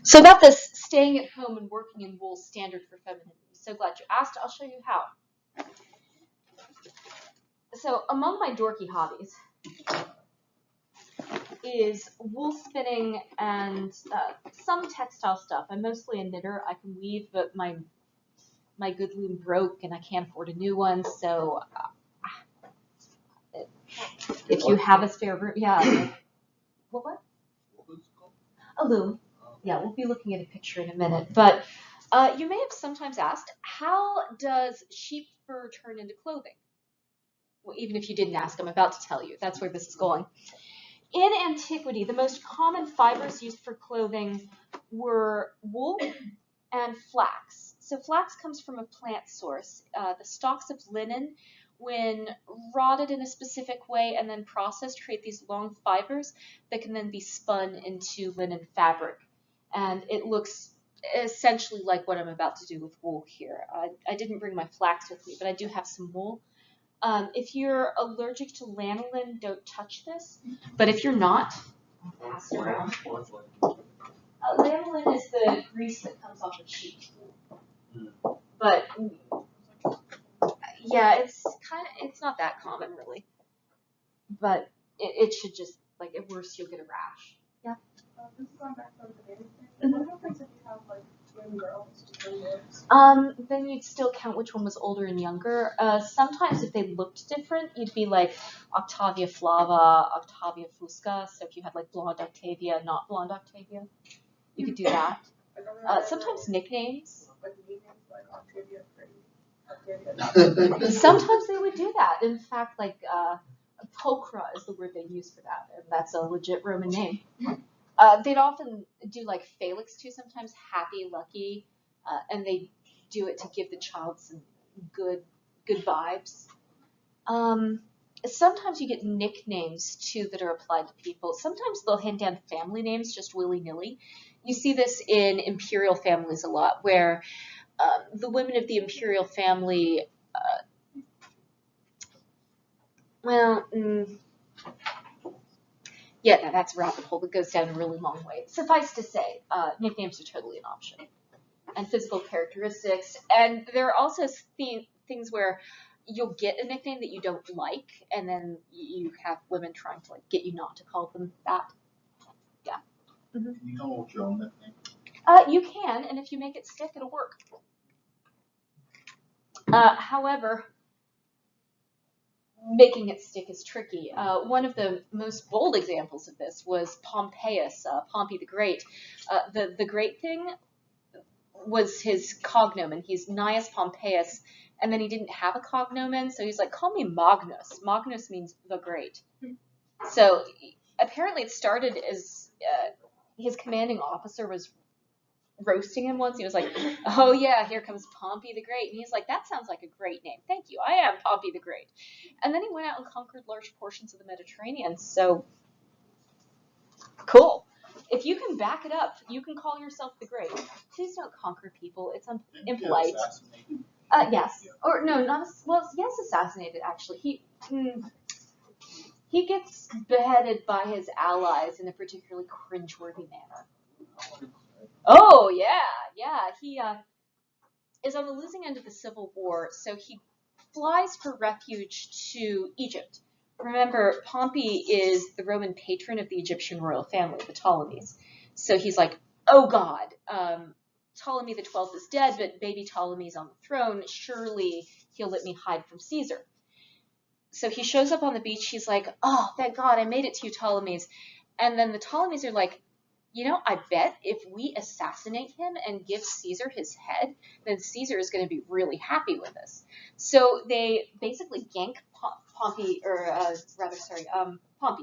So about this staying at home and working in wool standard for femininity. So glad you asked. I'll show you how. So among my dorky hobbies is wool spinning and some textile stuff. I'm mostly a knitter. I can weave, but my good loom broke and I can't afford a new one. So if you have a spare room, yeah. What? A loom. Yeah, we'll be looking at a picture in a minute. But you may have sometimes asked, how does sheep fur turn into clothing? Well, even if you didn't ask, I'm about to tell you. That's where this is going. In antiquity, the most common fibers used for clothing were wool and flax. So flax comes from a plant source. The stalks of linen, when rotted in a specific way and then processed, create these long fibers that can then be spun into linen fabric. And it looks essentially like what I'm about to do with wool here. I didn't bring my flax with me, but I do have some wool. If you're allergic to lanolin, don't touch this. But if you're not, I'll pass it around. Lanolin is the grease that comes off of sheep. But yeah, it's not that common really. But it should just, like, at worst you'll get a rash. Yeah. Just going back to the baby thing. What happens if you have like twin girls, twin boys? Then you'd still count which one was older and younger. Sometimes if they looked different, you'd be like Octavia Flava, Octavia Fusca. So if you had like blonde Octavia, not blonde Octavia, you could do that. Sometimes nicknames. Like nicknames like Octavia, Octavia. Sometimes they would do that. In fact, like Pokra is the word they use for that, and that's a legit Roman name. They'd often do like Felix too, sometimes happy, lucky, and they do it to give the child some good vibes. Sometimes you get nicknames too that are applied to people. Sometimes they'll hand down family names just willy-nilly. You see this in imperial families a lot, where the women of the imperial family, yeah, that's a rabbit hole that goes down a really long way. Suffice to say, nicknames are totally an option. And physical characteristics. And there are also things where you'll get a nickname that you don't like, and then you have women trying to like get you not to call them that. Yeah. Can you come up with your own nickname? You can, and if you make it stick, it'll work. However, making it stick is tricky. One of the most bold examples of this was Pompeius, Pompey the Great. The great thing was his cognomen. He's Gnaeus Pompeius, and then he didn't have a cognomen, so he's like, call me Magnus. Magnus means the Great. So apparently it started as his commanding officer was roasting him once. He was like, oh yeah, here comes Pompey the Great. And he's like, that sounds like a great name. Thank you. I am Pompey the Great. And then he went out and conquered large portions of the Mediterranean. So cool. If you can back it up, you can call yourself the Great. Please don't conquer people. It's impolite. Yes. Or no, not well, yes, assassinated actually. He gets beheaded by his allies in a particularly cringeworthy manner. Oh yeah. He is on the losing end of the Civil War, so he flies for refuge to Egypt. Remember, Pompey is the Roman patron of the Egyptian royal family, the Ptolemies. So he's like, oh God, Ptolemy the 12th is dead, but baby Ptolemy's on the throne. Surely he'll let me hide from Caesar. So he shows up on the beach. He's like, oh, thank God, I made it to you, Ptolemies. And then the Ptolemies are like, you know, I bet if we assassinate him and give Caesar his head, then Caesar is going to be really happy with us. So they basically gank Pompey,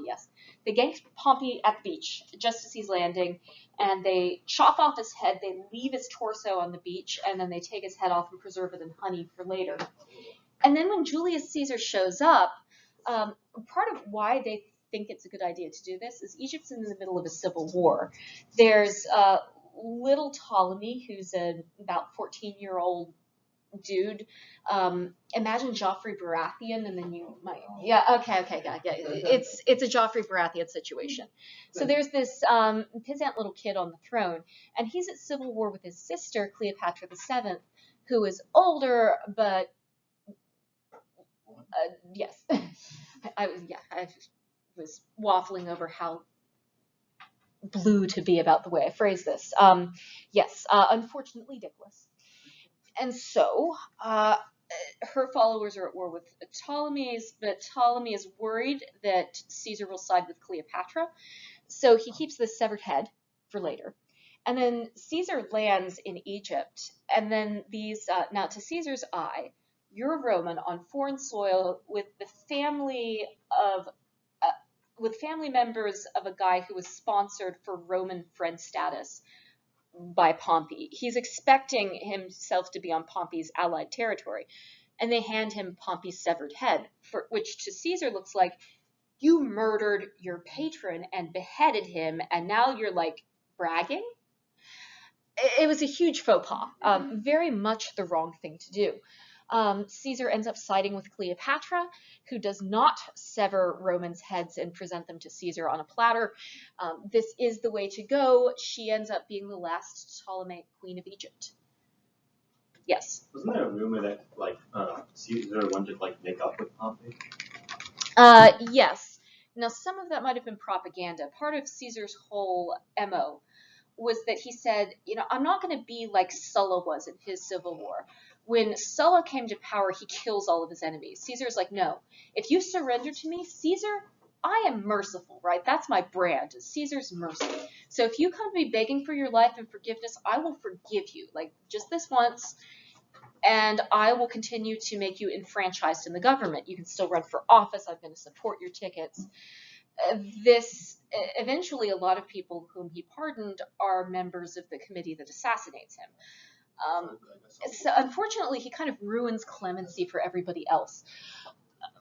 yes. They gank Pompey at the beach just as he's landing, and they chop off his head, they leave his torso on the beach, and then they take his head off and preserve it in honey for later. And then when Julius Caesar shows up, part of why they think it's a good idea to do this is Egypt's in the middle of a civil war. There's little Ptolemy, who's an about 14-year-old dude. Imagine Joffrey Baratheon, and then you might, yeah, okay, yeah. It's a Joffrey Baratheon situation. So there's this peasant little kid on the throne, and he's at civil war with his sister Cleopatra VII, who is older, but yes, I was waffling over how blue to be about the way I phrase this. Yes, unfortunately, dickless. And so, her followers are at war with Ptolemy's, but Ptolemy is worried that Caesar will side with Cleopatra, so he keeps the severed head for later. And then Caesar lands in Egypt, and then these, now to Caesar's eye, you're a Roman on foreign soil with the family of with family members of a guy who was sponsored for Roman friend status by Pompey. He's expecting himself to be on Pompey's allied territory, and they hand him Pompey's severed head, which to Caesar looks like you murdered your patron and beheaded him, and now you're like bragging. It was a huge faux pas, very much the wrong thing to do. Caesar ends up siding with Cleopatra, who does not sever Romans' heads and present them to Caesar on a platter. This is the way to go. She ends up being the last Ptolemaic queen of Egypt. Yes? Wasn't there a rumor that, Caesar wanted to, make up with Pompey? Yes. Now, some of that might have been propaganda. Part of Caesar's whole MO was that he said, I'm not going to be like Sulla was in his civil war. When Sulla came to power, he kills all of his enemies. Caesar's like, no, if you surrender to me, Caesar, I am merciful, right? That's my brand. Caesar's mercy. So if you come to me begging for your life and forgiveness, I will forgive you, just this once, and I will continue to make you enfranchised in the government. You can still run for office. I'm going to support your tickets. Eventually, a lot of people whom he pardoned are members of the committee that assassinates him. So unfortunately, he kind of ruins clemency for everybody else.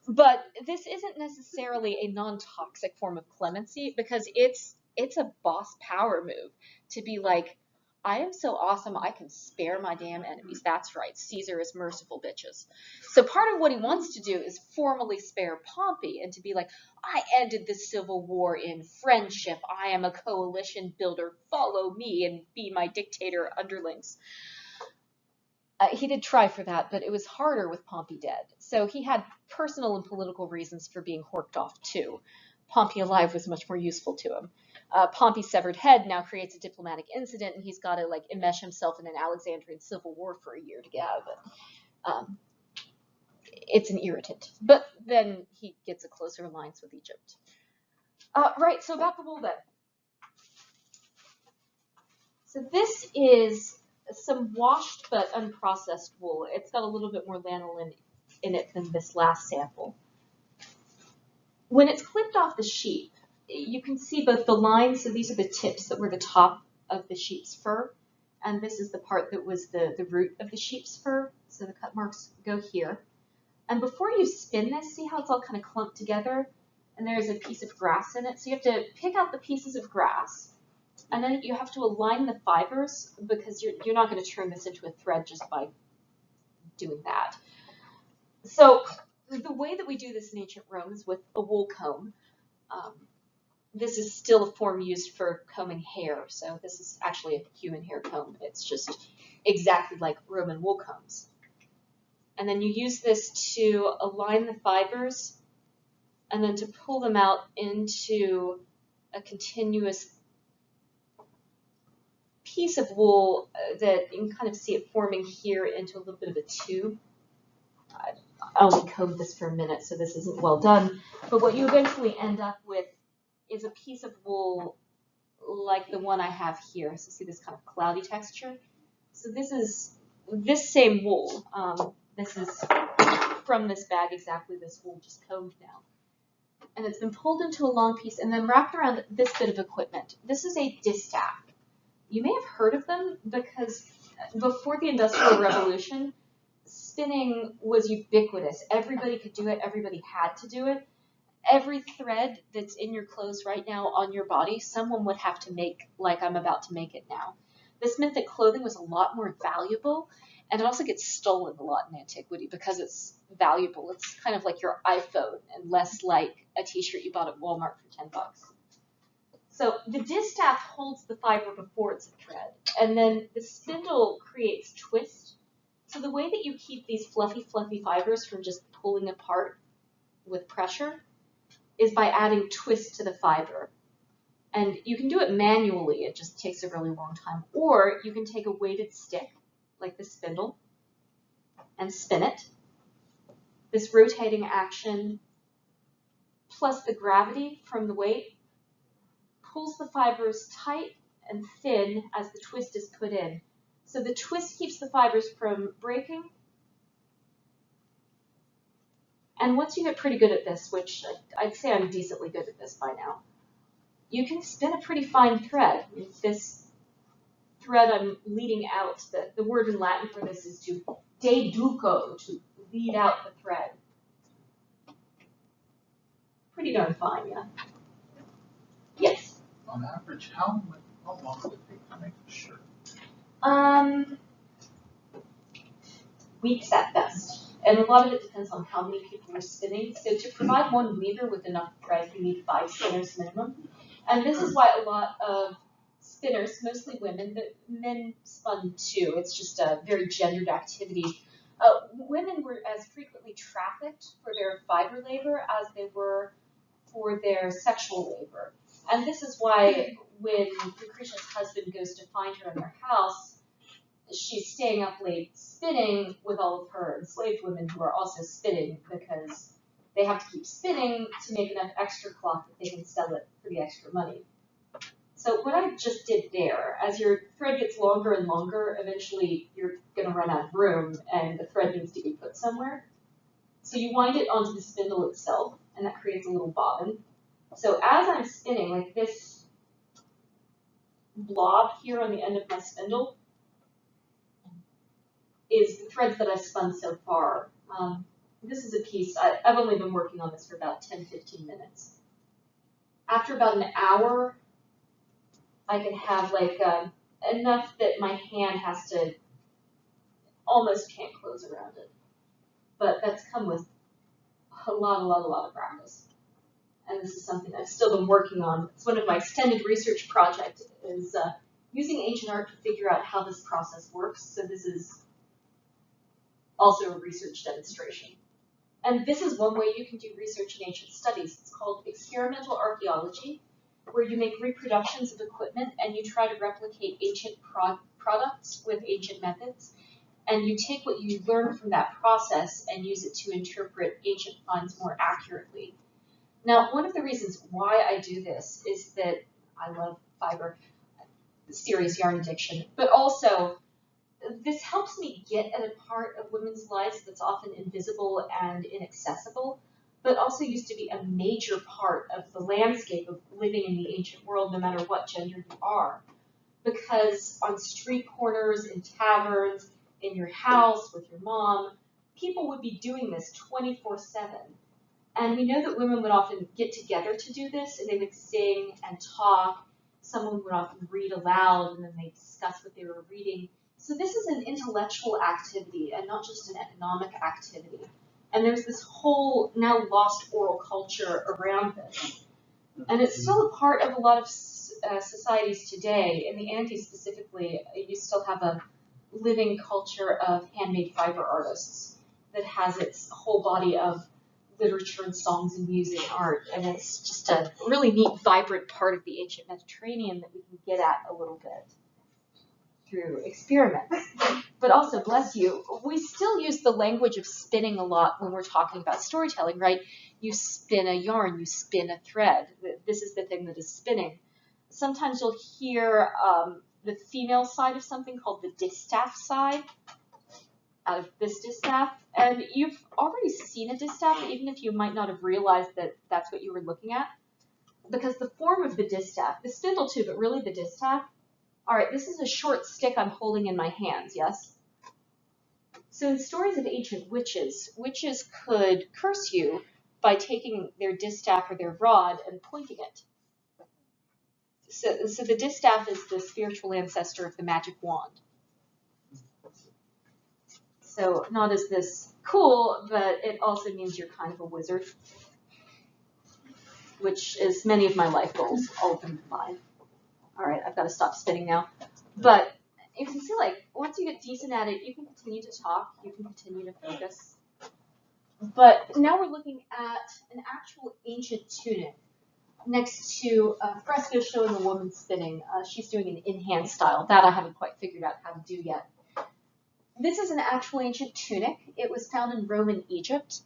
But this isn't necessarily a non-toxic form of clemency, because it's a boss power move to be like, I am so awesome, I can spare my damn enemies. That's right, Caesar is merciful, bitches. So part of what he wants to do is formally spare Pompey and to be like, I ended the civil war in friendship. I am a coalition builder. Follow me and be my dictator underlings. He did try for that, but it was harder with Pompey dead. So he had personal and political reasons for being horked off too. Pompey alive was much more useful to him. Pompey's severed head now creates a diplomatic incident, and he's got to enmesh himself in an Alexandrian civil war for a year to get out of it. It's an irritant, but then he gets a closer alliance with Egypt. Right, so about the wool then. So this is some washed but unprocessed wool. It's got a little bit more lanolin in it than this last sample. When it's clipped off the sheep, you can see both the lines, so these are the tips that were the top of the sheep's fur, and this is the part that was the root of the sheep's fur, so the cut marks go here. And before you spin this, see how it's all kind of clumped together, and there's a piece of grass in it, so you have to pick out the pieces of grass, and then you have to align the fibers, because you're not going to turn this into a thread just by doing that. So the way that we do this in ancient Rome is with a wool comb. This is still a form used for combing hair, so this is actually a human hair comb. It's just exactly like Roman wool combs. And then you use this to align the fibers and then to pull them out into a continuous piece of wool that you can kind of see it forming here into a little bit of a tube. I only combed this for a minute, so this isn't well done. But what you eventually end up with is a piece of wool like the one I have here. So see this kind of cloudy texture? So this is this same wool. This is from this bag exactly, this wool just combed now. And it's been pulled into a long piece and then wrapped around this bit of equipment. This is a distaff. You may have heard of them because before the Industrial Revolution, spinning was ubiquitous. Everybody could do it. Everybody had to do it. Every thread that's in your clothes right now on your body, someone would have to make like I'm about to make it now. This meant that clothing was a lot more valuable, and it also gets stolen a lot in antiquity because it's valuable. It's kind of like your iPhone and less like a t-shirt you bought at Walmart for $10. So the distaff holds the fiber before it's a thread, and then the spindle creates twist. So the way that you keep these fluffy fibers from just pulling apart with pressure is by adding twist to the fiber. And you can do it manually, it just takes a really long time. Or you can take a weighted stick, like the spindle, and spin it. This rotating action, plus the gravity from the weight, pulls the fibers tight and thin as the twist is put in. So the twist keeps the fibers from breaking. And once you get pretty good at this, which I'd say I'm decently good at this by now, you can spin a pretty fine thread. This thread I'm leading out, the word in Latin for this is to deduco, to lead out the thread. Pretty darn fine, yeah? Yes? On average, how long does it take to make a shirt? Weeks at best. And a lot of it depends on how many people are spinning. So to provide one weaver with enough thread, you need 5 spinners minimum. And this is why a lot of spinners, mostly women, but men spun too. It's just a very gendered activity. Women were as frequently trafficked for their fiber labor as they were for their sexual labor. And this is why when Lucretia's husband goes to find her in their house, she's staying up late spinning with all of her enslaved women who are also spinning because they have to keep spinning to make enough extra cloth that they can sell it for the extra money. So what I just did there, as your thread gets longer and longer, eventually you're going to run out of room and the thread needs to be put somewhere. So you wind it onto the spindle itself, and that creates a little bobbin. So as I'm spinning, like this blob here on the end of my spindle is the threads that I've spun so far. This is a piece, I've only been working on this for about 10-15 minutes. After about an hour, I can have like enough that my hand has to, almost can't close around it. But that's come with a lot of practice. And this is something I've still been working on. It's one of my extended research projects, is using ancient art to figure out how this process works. So this is also a research demonstration. And this is one way you can do research in ancient studies. It's called experimental archaeology, where you make reproductions of equipment and you try to replicate ancient products with ancient methods. And you take what you learn from that process and use it to interpret ancient finds more accurately. Now, one of the reasons why I do this is that I love fiber, serious yarn addiction, but also this helps me get at a part of women's lives that's often invisible and inaccessible, but also used to be a major part of the landscape of living in the ancient world, no matter what gender you are. Because on street corners, in taverns, in your house, with your mom, people would be doing this 24/7. And we know that women would often get together to do this, and they would sing and talk. Someone would often read aloud, and then they'd discuss what they were reading. So this is an intellectual activity and not just an economic activity. And there's this whole now lost oral culture around this. And it's still a part of a lot of societies today. In the Andes specifically, you still have a living culture of handmade fiber artists that has its whole body of literature and songs and music and art. And it's just a really neat, vibrant part of the ancient Mediterranean that we can get at a little bit through experiments. But also, bless you, we still use the language of spinning a lot when we're talking about storytelling, right? You spin a yarn, you spin a thread. This is the thing that is spinning. Sometimes you'll hear the female side of something called the distaff side, out of this distaff. And you've already seen a distaff, even if you might not have realized that that's what you were looking at. Because the form of the distaff, the spindle too, but really the distaff. All right, this is a short stick I'm holding in my hands, yes? So in stories of ancient witches, witches could curse you by taking their distaff or their rod and pointing it. So the distaff is the spiritual ancestor of the magic wand. So not as this cool, but it also means you're kind of a wizard, which is many of my life goals, all of them combined. All right, I've got to stop spinning now. But you can see, like, once you get decent at it, you can continue to talk, you can continue to focus. But now we're looking at an actual ancient tunic next to a fresco showing a woman spinning. She's doing an in-hand style. That I haven't quite figured out how to do yet. This is an actual ancient tunic. It was found in Roman Egypt.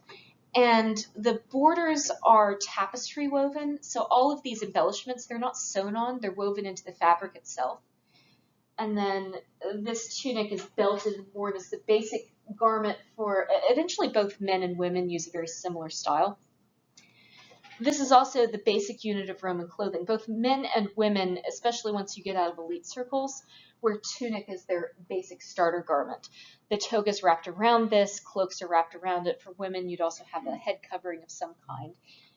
And the borders are tapestry woven. So all of these embellishments, they're not sewn on. They're woven into the fabric itself. And then this tunic is belted and worn as the basic garment for, eventually both men and women use a very similar style. This is also the basic unit of Roman clothing. Both men and women, especially once you get out of elite circles, wear tunic as their basic starter garment. The toga is wrapped around this, cloaks are wrapped around it. For women, you'd also have a head covering of some kind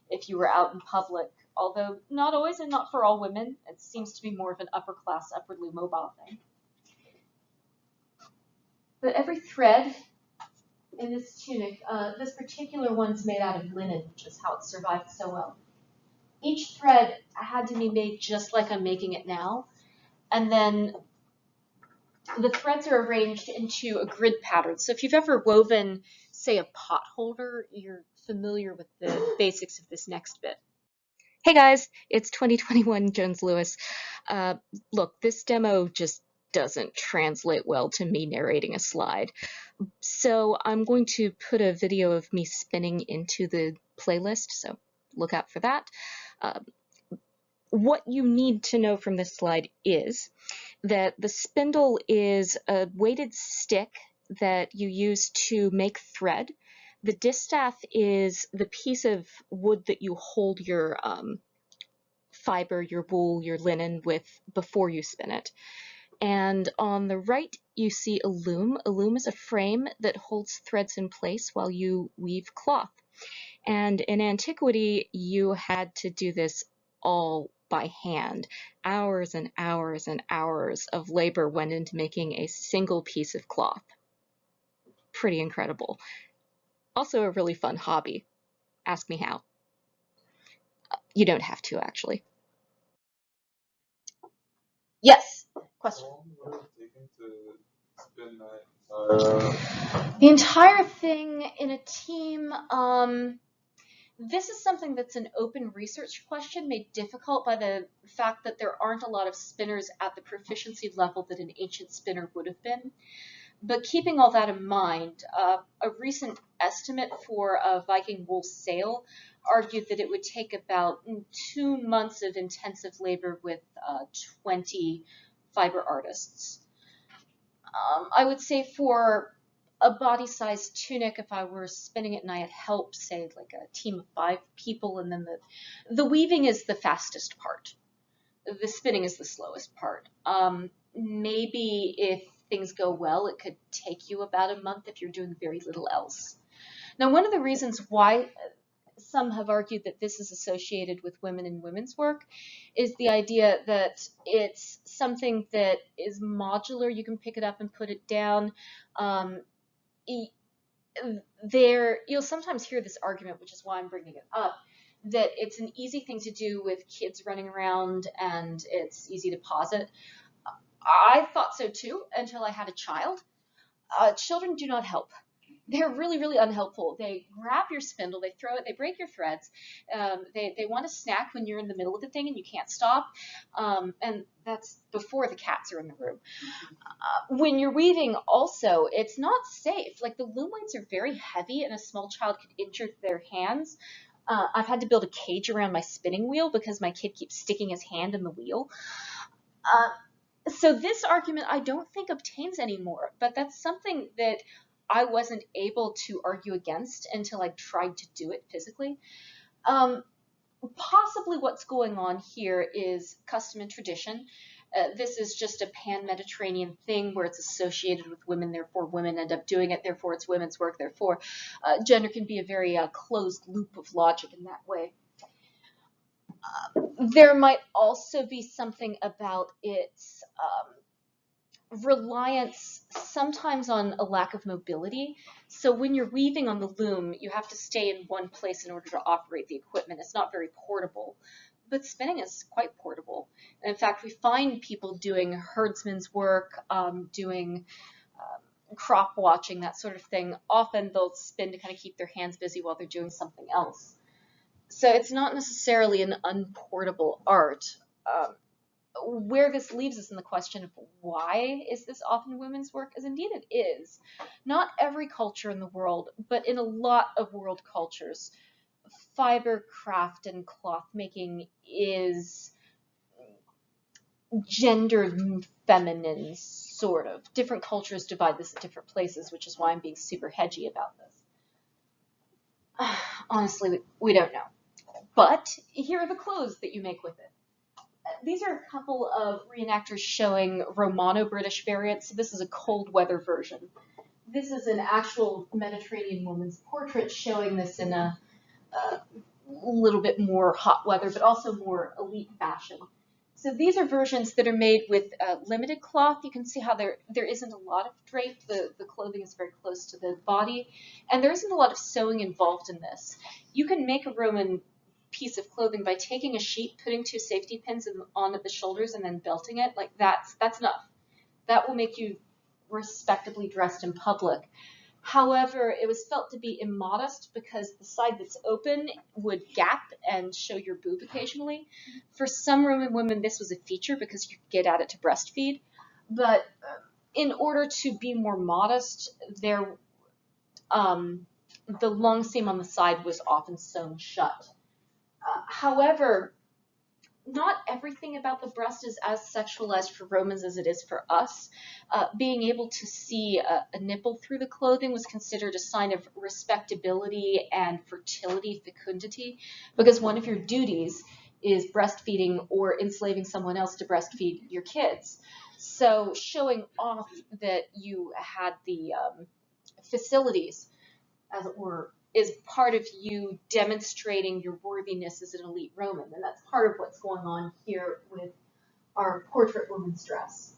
if you were out in public, although not always and not for all women. It seems to be more of an upper class, upwardly mobile thing. But every thread in this tunic, this particular one's made out of linen, which is how it survived so well. Each thread had to be made just like I'm making it now, and then the threads are arranged into a grid pattern. So if you've ever woven, say, a pot holder, you're familiar with the basics of this next bit. Hey guys, it's 2021 Jones Lewis. Look, this demo just doesn't translate well to me narrating a slide. So I'm going to put a video of me spinning into the playlist, so look out for that. What you need to know from this slide is that the spindle is a weighted stick that you use to make thread. The distaff is the piece of wood that you hold your fiber, your wool, your linen with before you spin it. And on the right, you see a loom. A loom is a frame that holds threads in place while you weave cloth. And in antiquity, you had to do this all by hand. Hours and hours and hours of labor went into making a single piece of cloth. Pretty incredible. Also a really fun hobby. Ask me how. You don't have to, actually. Yes. Question. How long would it take to spin that? The entire thing in a team, this is something that's an open research question made difficult by the fact that there aren't a lot of spinners at the proficiency level that an ancient spinner would have been. But keeping all that in mind, a recent estimate for a Viking wool sail argued that it would take about 2 months of intensive labor with 20 fiber artists. I would say for a body-sized tunic, if I were spinning it and I had help, say like a team of 5 people, and then the weaving is the fastest part. The spinning is the slowest part. Maybe if things go well, it could take you about a month if you're doing very little else. Now, one of the reasons why some have argued that this is associated with women and women's work is the idea that it's something that is modular. You can pick it up and put it down. You'll sometimes hear this argument, which is why I'm bringing it up, that it's an easy thing to do with kids running around and it's easy to pause it. I thought so too until I had a child. Children do not help. They're really, really unhelpful. They grab your spindle, they throw it, they break your threads. They want a snack when you're in the middle of the thing and you can't stop. And that's before the cats are in the room. When you're weaving also, it's not safe. Like the loom weights are very heavy and a small child could injure their hands. I've had to build a cage around my spinning wheel because my kid keeps sticking his hand in the wheel. So this argument I don't think obtains anymore, but that's something that I wasn't able to argue against until I tried to do it physically. Possibly what's going on here is custom and tradition. This is just a pan-Mediterranean thing where it's associated with women, therefore women end up doing it, therefore it's women's work, therefore gender can be a very closed loop of logic in that way. There might also be something about its reliance sometimes on a lack of mobility. So when you're weaving on the loom, you have to stay in one place in order to operate the equipment. It's not very portable, but spinning is quite portable. And in fact, we find people doing herdsman's work, doing crop watching, that sort of thing. Often they'll spin to kind of keep their hands busy while they're doing something else. So it's not necessarily an unportable art. Where this leaves us in the question of why is this often women's work, as indeed it is. Not every culture in the world, but in a lot of world cultures, fiber craft and cloth making is gendered feminine, sort of. Different cultures divide this at different places, which is why I'm being super hedgy about this. Honestly, we don't know. But here are the clothes that you make with it. These are a couple of reenactors showing Romano-British variants. So this is a cold weather version. This is an actual Mediterranean woman's portrait showing this in a little bit more hot weather, but also more elite fashion. So these are versions that are made with limited cloth. You can see how there isn't a lot of drape. The clothing is very close to the body, and there isn't a lot of sewing involved in this. You can make a Roman piece of clothing by taking a sheet, putting 2 safety pins on at the shoulders, and then belting it. Like that's enough. That will make you respectably dressed in public. However, it was felt to be immodest because the side that's open would gap and show your boob occasionally. For some Roman women, this was a feature because you could get at it to breastfeed. But in order to be more modest, the long seam on the side was often sewn shut. However, not everything about the breast is as sexualized for Romans as it is for us. Being able to see a nipple through the clothing was considered a sign of respectability and fertility, fecundity, because one of your duties is breastfeeding or enslaving someone else to breastfeed your kids. So showing off that you had the facilities, as it were, is part of you demonstrating your worthiness as an elite Roman. And that's part of what's going on here with our portrait woman's dress.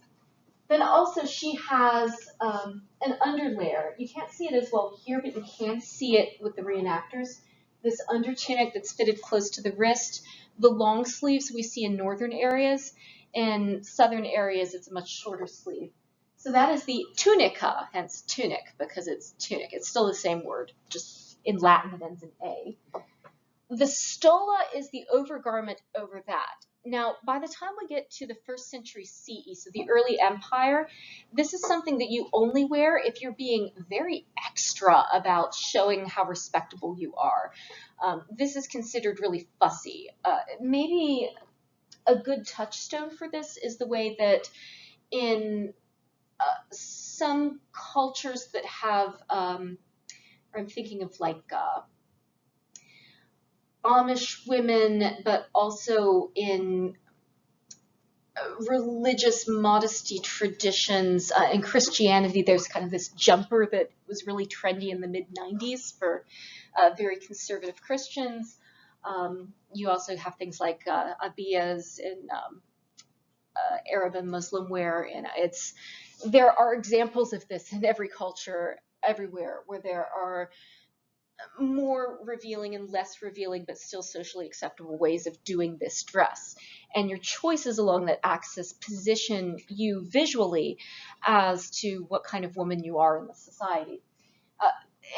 Then also she has an underlayer. You can't see it as well here, but you can see it with the reenactors. This under tunic that's fitted close to the wrist. The long sleeves we see in northern areas. In southern areas, it's a much shorter sleeve. So that is the tunica, hence tunic, because it's tunic. It's still the same word, just in Latin it ends in A. The stola is the overgarment over that. Now, by the time we get to the 1st century CE, so the early empire, this is something that you only wear if you're being very extra about showing how respectable you are. This is considered really fussy. Maybe a good touchstone for this is the way that in some cultures that have, I'm thinking of like Amish women, but also in religious modesty traditions. In Christianity, there's kind of this jumper that was really trendy in the mid-90s for very conservative Christians. You also have things like abiyas in Arab and Muslim wear, and there are examples of this in every culture, everywhere, where there are more revealing and less revealing, but still socially acceptable ways of doing this dress. And your choices along that axis position you visually as to what kind of woman you are in the society.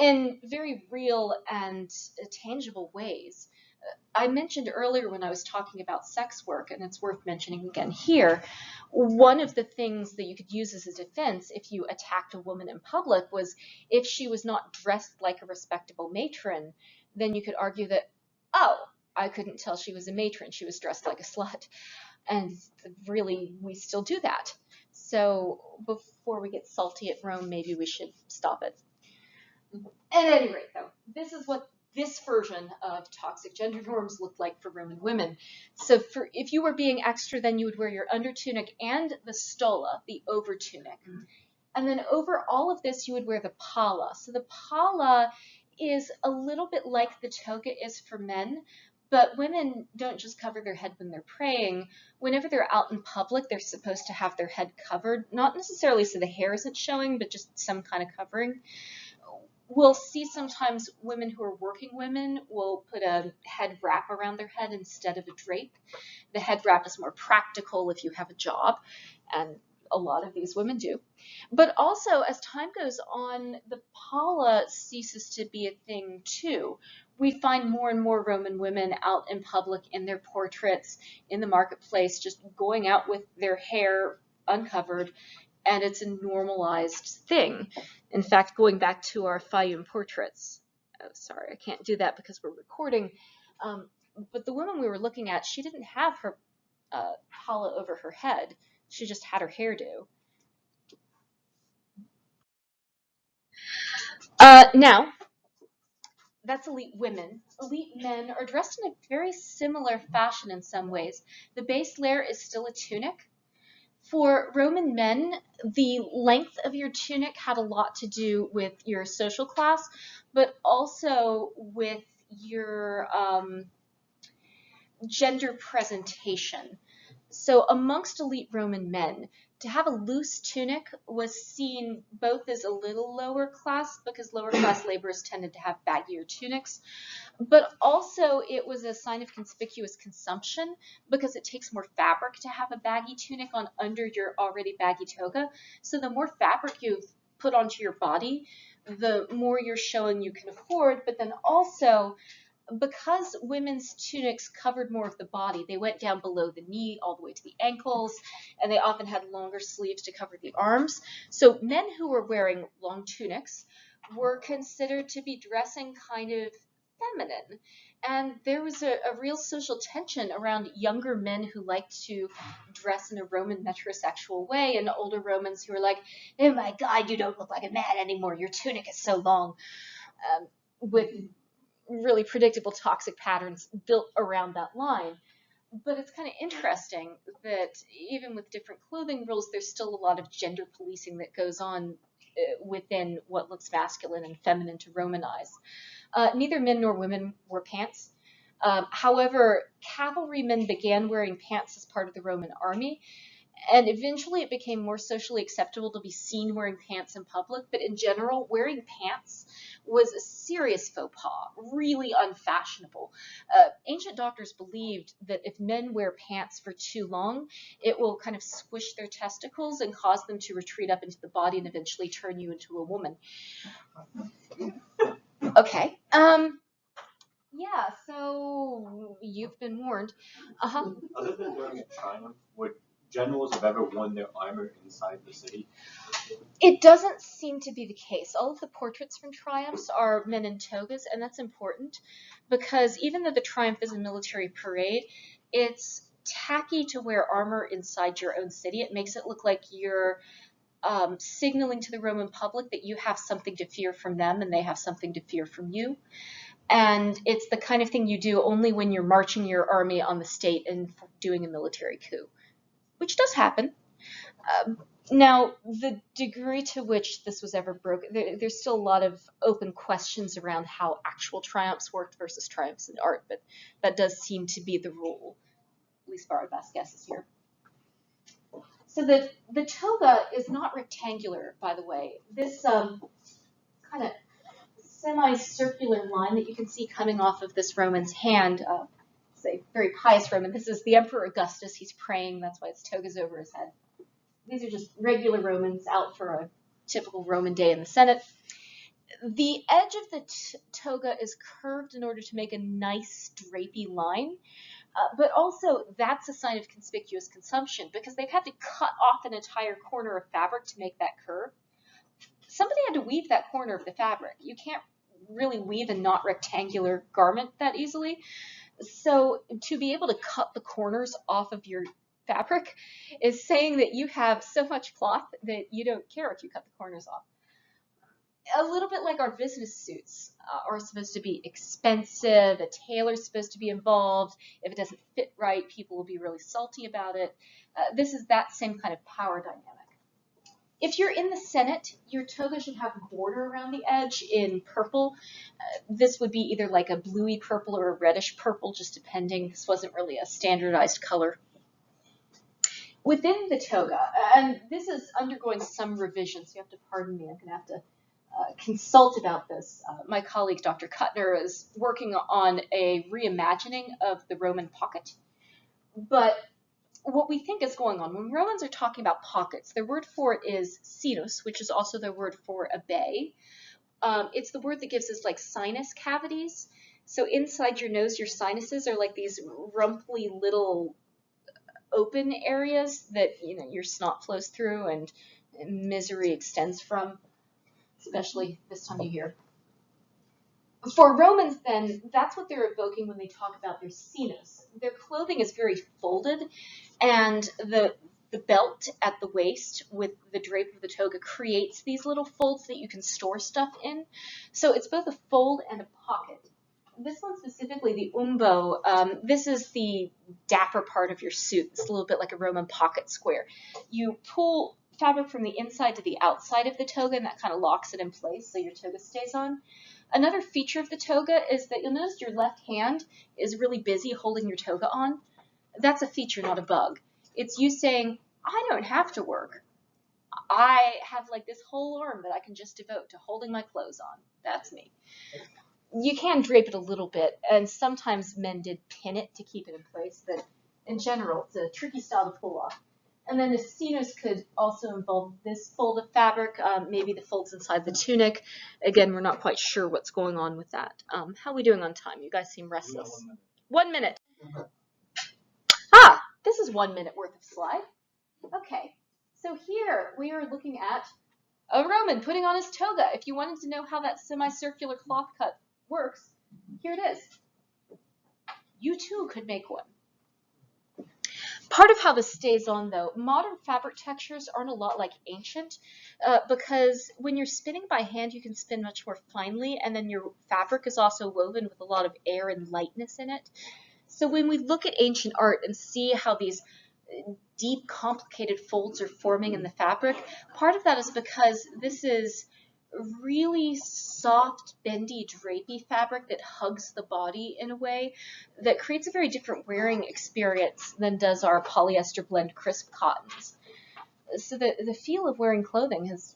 In very real and tangible ways. I mentioned earlier when I was talking about sex work, and it's worth mentioning again here, one of the things that you could use as a defense if you attacked a woman in public was if she was not dressed like a respectable matron, then you could argue that, oh, I couldn't tell she was a matron, she was dressed like a slut. And really, we still do that. So before we get salty at Rome, maybe we should stop it. At any rate, though, this is what this version of toxic gender norms looked like for Roman women. So if you were being extra, then you would wear your under tunic and the stola, the over tunic. And then over all of this, you would wear the palla. So the palla is a little bit like the toga is for men, But women don't just cover their head when they're praying. Whenever they're out in public, they're supposed to have their head covered, not necessarily so the hair isn't showing, but just some kind of covering. We'll see sometimes women who are working women will put a head wrap around their head instead of a drape. The head wrap is more practical if you have a job, and a lot of these women do. But also, as time goes on, the palla ceases to be a thing too. We find more and more Roman women out in public in their portraits, in the marketplace, just going out with their hair uncovered, and it's a normalized thing. In fact, going back to our Fayum portraits, oh, sorry, I can't do that because we're recording, but the woman we were looking at, she didn't have her palla over her head. She just had her hairdo. Now, that's elite women. Elite men are dressed in a very similar fashion in some ways. The base layer is still a tunic. For Roman men, the length of your tunic had a lot to do with your social class, but also with your gender presentation. So amongst elite Roman men, to have a loose tunic was seen both as a little lower class, because lower class laborers tended to have baggier tunics, but also it was a sign of conspicuous consumption, because it takes more fabric to have a baggy tunic on under your already baggy toga. So the more fabric you've put onto your body, the more you're showing you can afford, but then also, because women's tunics covered more of the body, they went down below the knee all the way to the ankles, and they often had longer sleeves to cover the arms. So men who were wearing long tunics were considered to be dressing kind of feminine. And there was a real social tension around younger men who liked to dress in a Roman metrosexual way, and older Romans who were like, oh my God, you don't look like a man anymore. Your tunic is so long. With really predictable toxic patterns built around that line. But it's kind of interesting that even with different clothing rules, there's still a lot of gender policing that goes on within what looks masculine and feminine to Roman eyes. Neither men nor women wore pants. However, cavalrymen began wearing pants as part of the Roman army, and eventually it became more socially acceptable to be seen wearing pants in public, but in general, wearing pants was a serious faux pas, really unfashionable. Ancient doctors believed that if men wear pants for too long, it will kind of squish their testicles and cause them to retreat up into the body and eventually turn you into a woman. Okay. Yeah, so you've been warned. Uh-huh. Other than during a triumph, would generals have ever worn their armor inside the city? It doesn't seem to be the case. All of the portraits from triumphs are men in togas, and that's important because even though the triumph is a military parade, it's tacky to wear armor inside your own city. It makes it look like you're signaling to the Roman public that you have something to fear from them and they have something to fear from you. And it's the kind of thing you do only when you're marching your army on the state and doing a military coup, which does happen. Now, the degree to which this was ever broken, there's still a lot of open questions around how actual triumphs worked versus triumphs in art, but that does seem to be the rule, at least for our best guesses here. So the toga is not rectangular, by the way. This kind of semicircular line that you can see coming off of this Roman's hand, say very pious Roman. This is the Emperor Augustus. He's praying. That's why his toga's over his head. These are just regular Romans out for a typical Roman day in the Senate. The edge of the toga is curved in order to make a nice drapey line, but also that's a sign of conspicuous consumption because they've had to cut off an entire corner of fabric to make that curve. Somebody had to weave that corner of the fabric. You can't really weave a not rectangular garment that easily. So to be able to cut the corners off of your fabric is saying that you have so much cloth that you don't care if you cut the corners off. A little bit like our business suits are supposed to be expensive, a tailor's supposed to be involved. If it doesn't fit right, people will be really salty about it. This is that same kind of power dynamic. If you're in the Senate, your toga should have a border around the edge in purple. This would be either like a bluey purple or a reddish purple, just depending. This wasn't really a standardized color. Within the toga, and this is undergoing some revision, so you have to pardon me, I'm going to have to consult about this. My colleague, Dr. Kuttner, is working on a reimagining of the Roman pocket. But what we think is going on, when Romans are talking about pockets, their word for it is sinus, which is also their word for a bay. It's the word that gives us like sinus cavities. So inside your nose, your sinuses are like these rumply little open areas that your snot flows through and misery extends from, especially this time of year. For Romans, then, that's what they're evoking when they talk about their sinus. Their clothing is very folded, and the belt at the waist with the drape of the toga creates these little folds that you can store stuff in. So it's both a fold and a pocket. This one specifically, the umbo, this is the dapper part of your suit. It's a little bit like a Roman pocket square. You pull fabric from the inside to the outside of the toga, and that kind of locks it in place so your toga stays on. Another feature of the toga is that you'll notice your left hand is really busy holding your toga on. That's a feature, not a bug. It's you saying, I don't have to work. I have like this whole arm that I can just devote to holding my clothes on. That's me. You can drape it a little bit, and sometimes men did pin it to keep it in place, but in general, it's a tricky style to pull off. And then the sinus could also involve this fold of fabric, maybe the folds inside the tunic. Again, we're not quite sure what's going on with that. How are we doing on time? You guys seem restless. 1 minute. This is 1 minute worth of slide. Okay, so here we are looking at a Roman putting on his toga. If you wanted to know how that semicircular cloth cut works, here it is. You too could make one. Part of how this stays on, though, modern fabric textures aren't a lot like ancient, because when you're spinning by hand, you can spin much more finely, and then your fabric is also woven with a lot of air and lightness in it. So when we look at ancient art and see how these deep, complicated folds are forming in the fabric, part of that is because this is really soft, bendy, drapey fabric that hugs the body in a way that creates a very different wearing experience than does our polyester blend crisp cottons. So the feel of wearing clothing has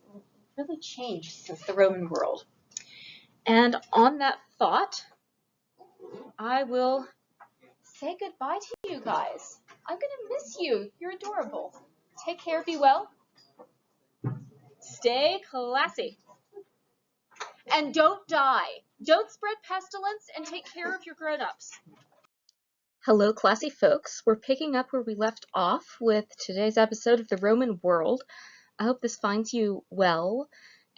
really changed since the Roman world. And on that thought, I will say goodbye to you guys. I'm gonna miss you. You're adorable. Take care, be well. Stay classy. And don't die. Don't spread pestilence, and take care of your grown-ups. Hello, classy folks. We're picking up where we left off with today's episode of The Roman World. I hope this finds you well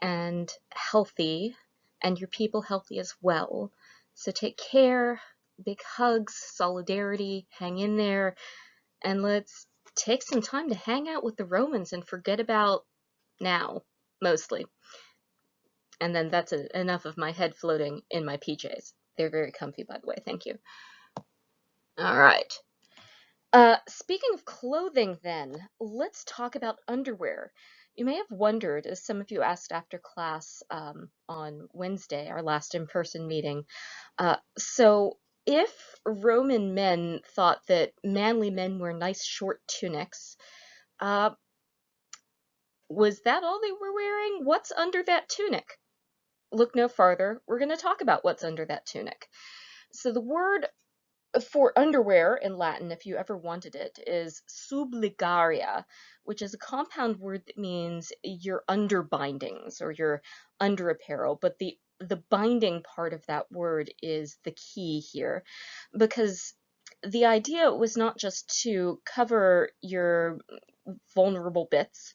and healthy, and your people healthy as well. So take care, big hugs, solidarity, hang in there, and let's take some time to hang out with the Romans and forget about now, mostly. And then that's enough of my head floating in my PJs. They're very comfy, by the way. Thank you. All right. Speaking of clothing, then, let's talk about underwear. You may have wondered, as some of you asked after class on Wednesday, our last in-person meeting, so if Roman men thought that manly men wear nice short tunics, was that all they were wearing? What's under that tunic? Look no farther. We're going to talk about what's under that tunic. So the word for underwear in Latin, if you ever wanted it, is Subligaria, which is a compound word that means your underbindings or your under apparel. But the binding part of that word is the key here, because the idea was not just to cover your vulnerable bits,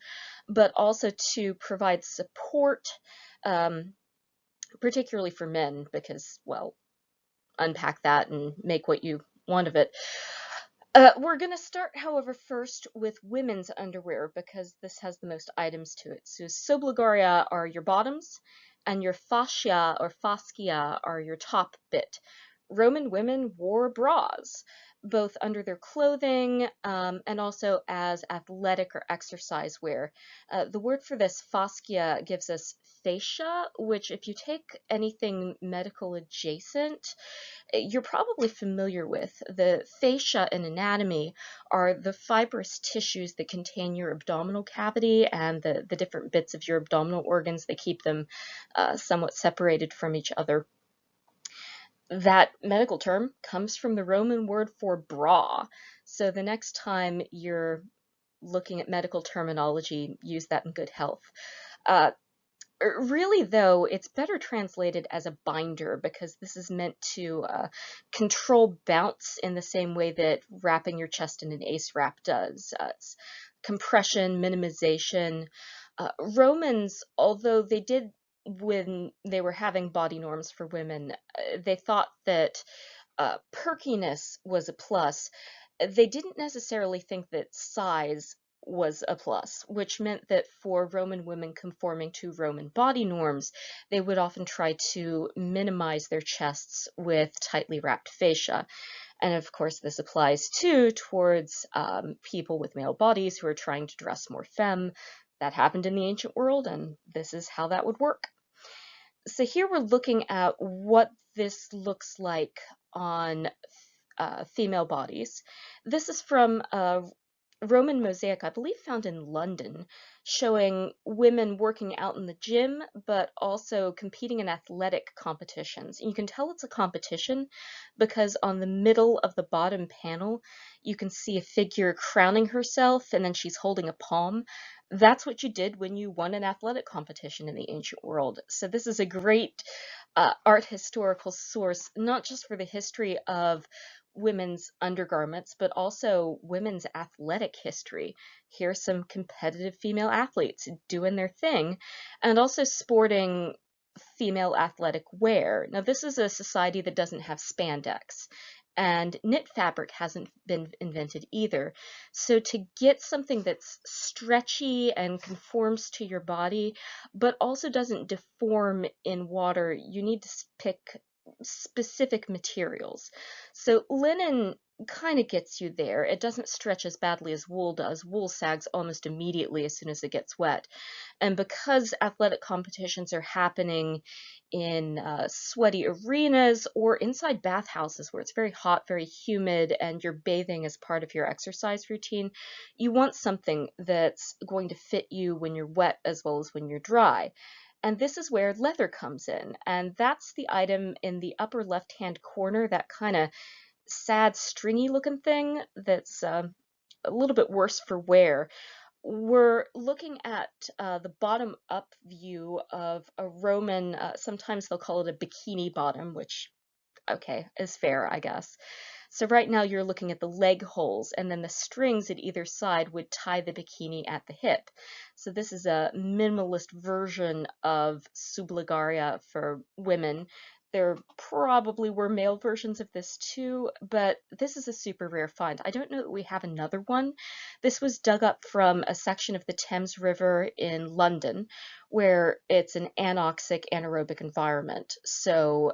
but also to provide support, particularly for men, because, well, unpack that and make what you want of it. We're going to start, however, first with women's underwear, because this has the most items to it. So Subligaria are your bottoms, and your fascia or fascia are your top bit. Roman women wore bras, both under their clothing and also as athletic or exercise wear. The word for this, fascia, gives us fascia, which if you take anything medical adjacent, you're probably familiar with. The fascia in anatomy are the fibrous tissues that contain your abdominal cavity and the different bits of your abdominal organs. They keep them somewhat separated from each other. That medical term comes from the Roman word for bra. So the next time you're looking at medical terminology, use that in good health. Really, though, it's better translated as a binder because this is meant to control bounce in the same way that wrapping your chest in an ace wrap does. It's compression, minimization. Romans, although they did, when they were having body norms for women, they thought that perkiness was a plus. They didn't necessarily think that size was a plus, which meant that for Roman women conforming to Roman body norms, they would often try to minimize their chests with tightly wrapped fascia. And of course, this applies too towards people with male bodies who are trying to dress more femme. That happened in the ancient world, and this is how that would work. So here we're looking at what this looks like on female bodies. This is from a Roman mosaic, I believe found in London, showing women working out in the gym, but also competing in athletic competitions. And you can tell it's a competition because on the middle of the bottom panel, you can see a figure crowning herself, and then she's holding a palm. That's what you did when you won an athletic competition in the ancient world. So this is a great art historical source, not just for the history of women's undergarments, but also women's athletic history. Here's some competitive female athletes doing their thing, and also sporting female athletic wear. Now, this is a society that doesn't have spandex, and knit fabric hasn't been invented either. So to get something that's stretchy and conforms to your body, but also doesn't deform in water, you need to pick specific materials. So linen kind of gets you there. It doesn't stretch as badly as wool does. Wool sags almost immediately as soon as it gets wet. And because athletic competitions are happening in sweaty arenas or inside bathhouses where it's very hot, very humid, and you're bathing as part of your exercise routine, you want something that's going to fit you when you're wet as well as when you're dry. And this is where leather comes in. And that's the item in the upper left-hand corner, that kind of sad, stringy looking thing that's a little bit worse for wear. We're looking at the bottom up view of a Roman, sometimes they'll call it a bikini bottom, which, okay, is fair, I guess. So right now you're looking at the leg holes, and then the strings at either side would tie the bikini at the hip. So this is a minimalist version of Subligaria for women. There probably were male versions of this too, but this is a super rare find. I don't know that we have another one. This was dug up from a section of the Thames River in London, where it's an anoxic anaerobic environment. So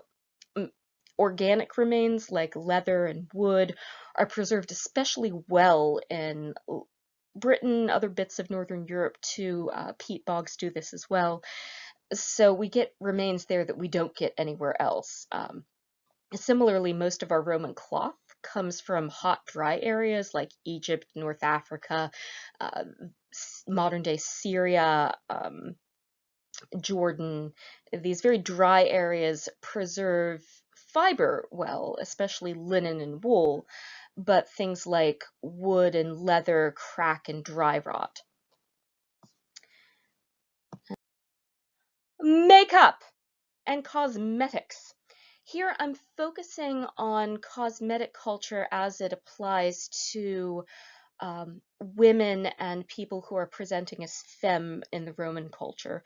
organic remains like leather and wood are preserved especially well in Britain, other bits of Northern Europe too. Peat bogs do this as well. So we get remains there that we don't get anywhere else. Similarly, most of our Roman cloth comes from hot, dry areas like Egypt, North Africa, modern day Syria, Jordan. These very dry areas preserve fiber well, especially linen and wool, but things like wood and leather crack and dry rot. Makeup and cosmetics. Here I'm focusing on cosmetic culture as it applies to women and people who are presenting as femme in the Roman culture.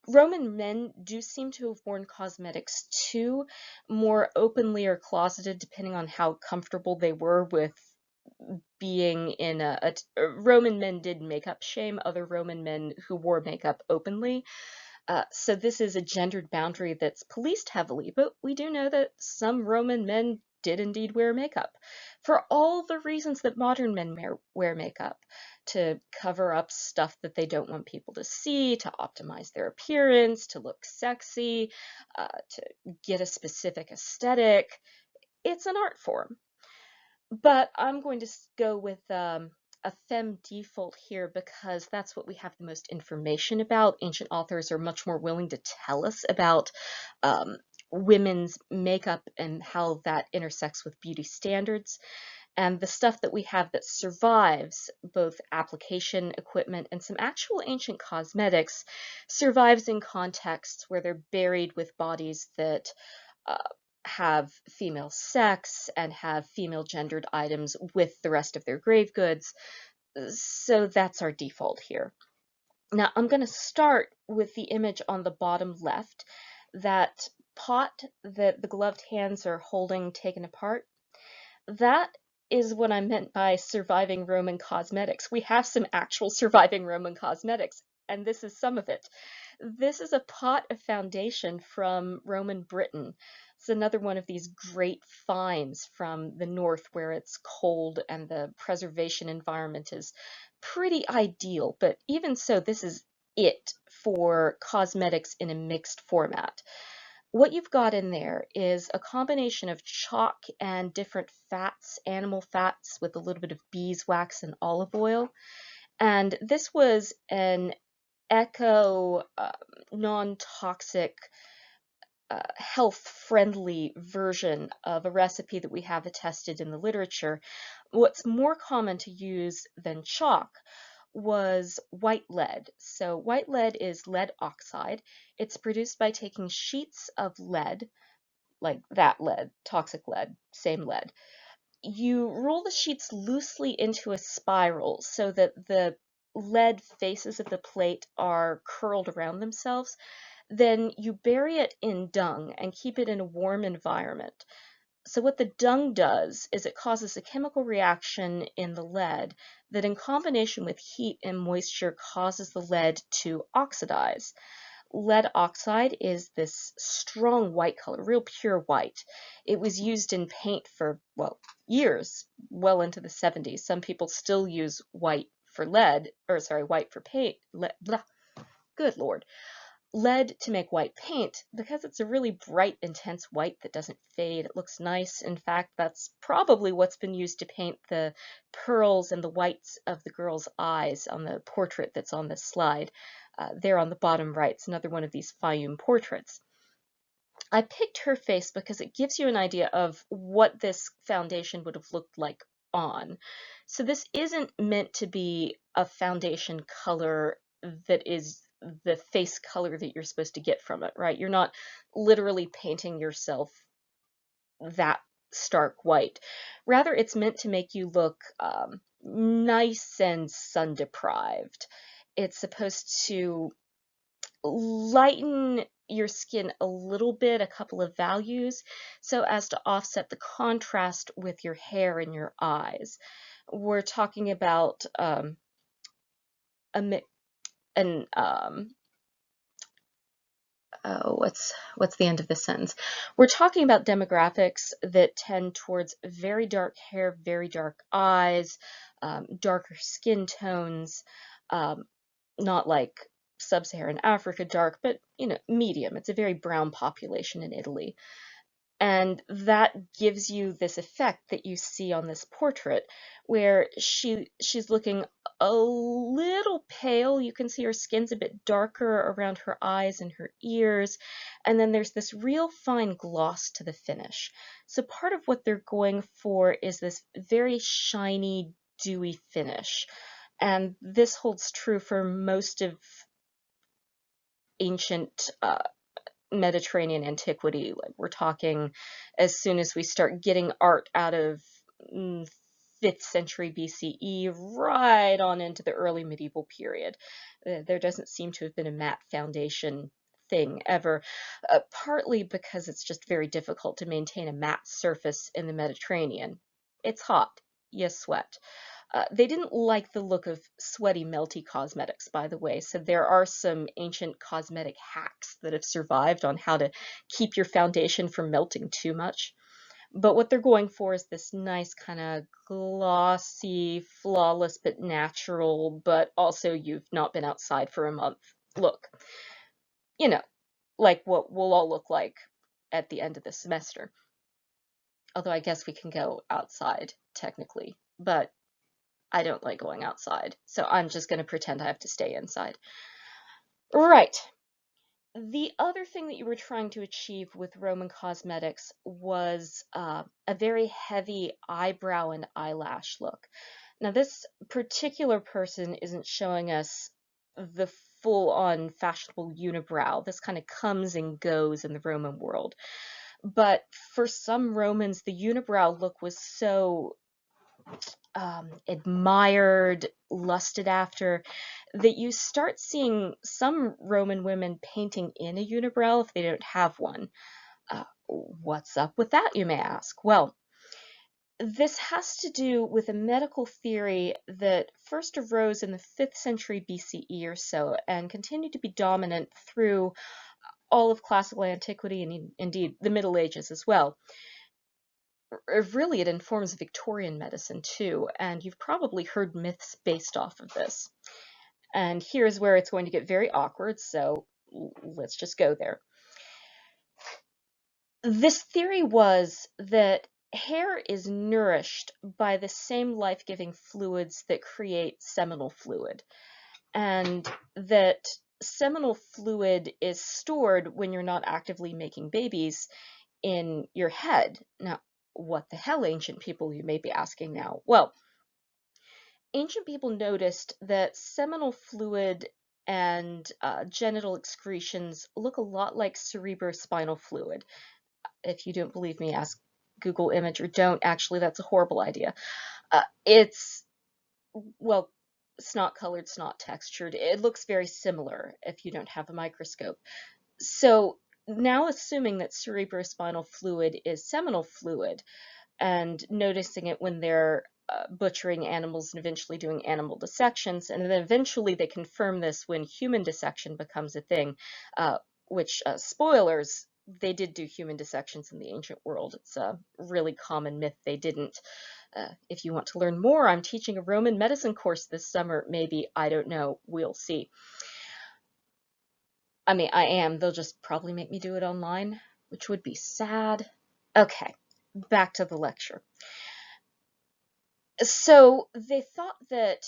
Roman men do seem to have worn cosmetics too, more openly or closeted, depending on how comfortable they were with being in Roman men did makeup shame other Roman men who wore makeup openly. So this is a gendered boundary that's policed heavily, but we do know that some Roman men did indeed wear makeup, for all the reasons that modern men wear makeup, to cover up stuff that they don't want people to see, to optimize their appearance, to look sexy, to get a specific aesthetic. It's an art form. But I'm going to go with a femme default here because that's what we have the most information about. Ancient authors are much more willing to tell us about women's makeup and how that intersects with beauty standards. And the stuff that we have that survives, both application equipment and some actual ancient cosmetics, survives in contexts where they're buried with bodies that uh, have female sex and have female gendered items with the rest of their grave goods. So that's our default here. Now I'm going to start with the image on the bottom left. That pot that the gloved hands are holding taken apart, that is what I meant by surviving Roman cosmetics. We have some actual surviving Roman cosmetics, and this is some of it. This is a pot of foundation from Roman Britain. It's another one of these great finds from the north where it's cold and the preservation environment is pretty ideal. But even so, this is it for cosmetics in a mixed format. What you've got in there is a combination of chalk and different fats, animal fats with a little bit of beeswax and olive oil. And this was an eco, non-toxic, health-friendly version of a recipe that we have attested in the literature. What's more common to use than chalk was white lead. So white lead is lead oxide. It's produced by taking sheets of lead, like that lead, toxic lead, same lead. You roll the sheets loosely into a spiral so that the lead faces of the plate are curled around themselves. Then you bury it in dung and keep it in a warm environment. So what the dung does is it causes a chemical reaction in the lead that in combination with heat and moisture causes the lead to oxidize. Lead oxide is this strong white color, real pure white. It was used in paint for, well, years, well into the 70s. Some people still use white for lead, or sorry, white for paint. Good Lord. Lead to make white paint because it's a really bright, intense white that doesn't fade. It looks nice. In fact, that's probably what's been used to paint the pearls and the whites of the girl's eyes on the portrait that's on this slide. There on the bottom right, it's another one of these Fayum portraits. I picked her face because it gives you an idea of what this foundation would have looked like on. So this isn't meant to be a foundation color that is the face color that you're supposed to get from it, right? You're not literally painting yourself that stark white. Rather, it's meant to make you look nice and sun deprived. It's supposed to lighten your skin a little bit, a couple of values, so as to offset the contrast with your hair and your eyes. We're talking about what's the end of this sentence? We're talking about demographics that tend towards very dark hair, very dark eyes, darker skin tones, not like sub-Saharan Africa dark, but medium. It's a very brown population in Italy. And that gives you this effect that you see on this portrait where she's looking a little pale. You can see her skin's a bit darker around her eyes and her ears. And then there's this real fine gloss to the finish. So part of what they're going for is this very shiny, dewy finish. And this holds true for most of ancient Mediterranean antiquity. Like we're talking as soon as we start getting art out of 5th century BCE right on into the early medieval period. There doesn't seem to have been a matte foundation thing ever, partly because it's just very difficult to maintain a matte surface in the Mediterranean. It's hot, you sweat. They didn't like the look of sweaty, melty cosmetics, by the way, so there are some ancient cosmetic hacks that have survived on how to keep your foundation from melting too much. But what they're going for is this nice kind of glossy, flawless, but natural, but also you've not been outside for a month look. You know, like what we'll all look like at the end of the semester. Although I guess we can go outside, technically, but I don't like going outside, so I'm just going to pretend I have to stay inside. Right. The other thing that you were trying to achieve with Roman cosmetics was a very heavy eyebrow and eyelash look. Now, this particular person isn't showing us the full-on fashionable unibrow. This kind of comes and goes in the Roman world. But for some Romans, the unibrow look was so admired, lusted after, that you start seeing some Roman women painting in a unibrow if they don't have one. What's up with that, you may ask? Well, this has to do with a medical theory that first arose in the 5th century BCE or so and continued to be dominant through all of classical antiquity and indeed the Middle Ages as well. Really, it informs Victorian medicine too, and you've probably heard myths based off of this. And here's where it's going to get very awkward, so let's just go there. This theory was that hair is nourished by the same life-giving fluids that create seminal fluid, and that seminal fluid is stored when you're not actively making babies in your head. Now, what the hell, ancient people, you may be asking now? Well, ancient people noticed that seminal fluid and genital excretions look a lot like cerebrospinal fluid. If you don't believe me, ask Google image, or don't. Actually, that's a horrible idea. It's, well, snot colored, snot textured. It looks very similar if you don't have a microscope. So now, assuming that cerebrospinal fluid is seminal fluid, and noticing it when they're butchering animals and eventually doing animal dissections, and then eventually they confirm this when human dissection becomes a thing, which, spoilers, they did do human dissections in the ancient world. It's a really common myth they didn't. If you want to learn more, I'm teaching a Roman medicine course this summer, maybe, I don't know, we'll see. I mean, I am. They'll just probably make me do it online, which would be sad. Okay, back to the lecture. So they thought that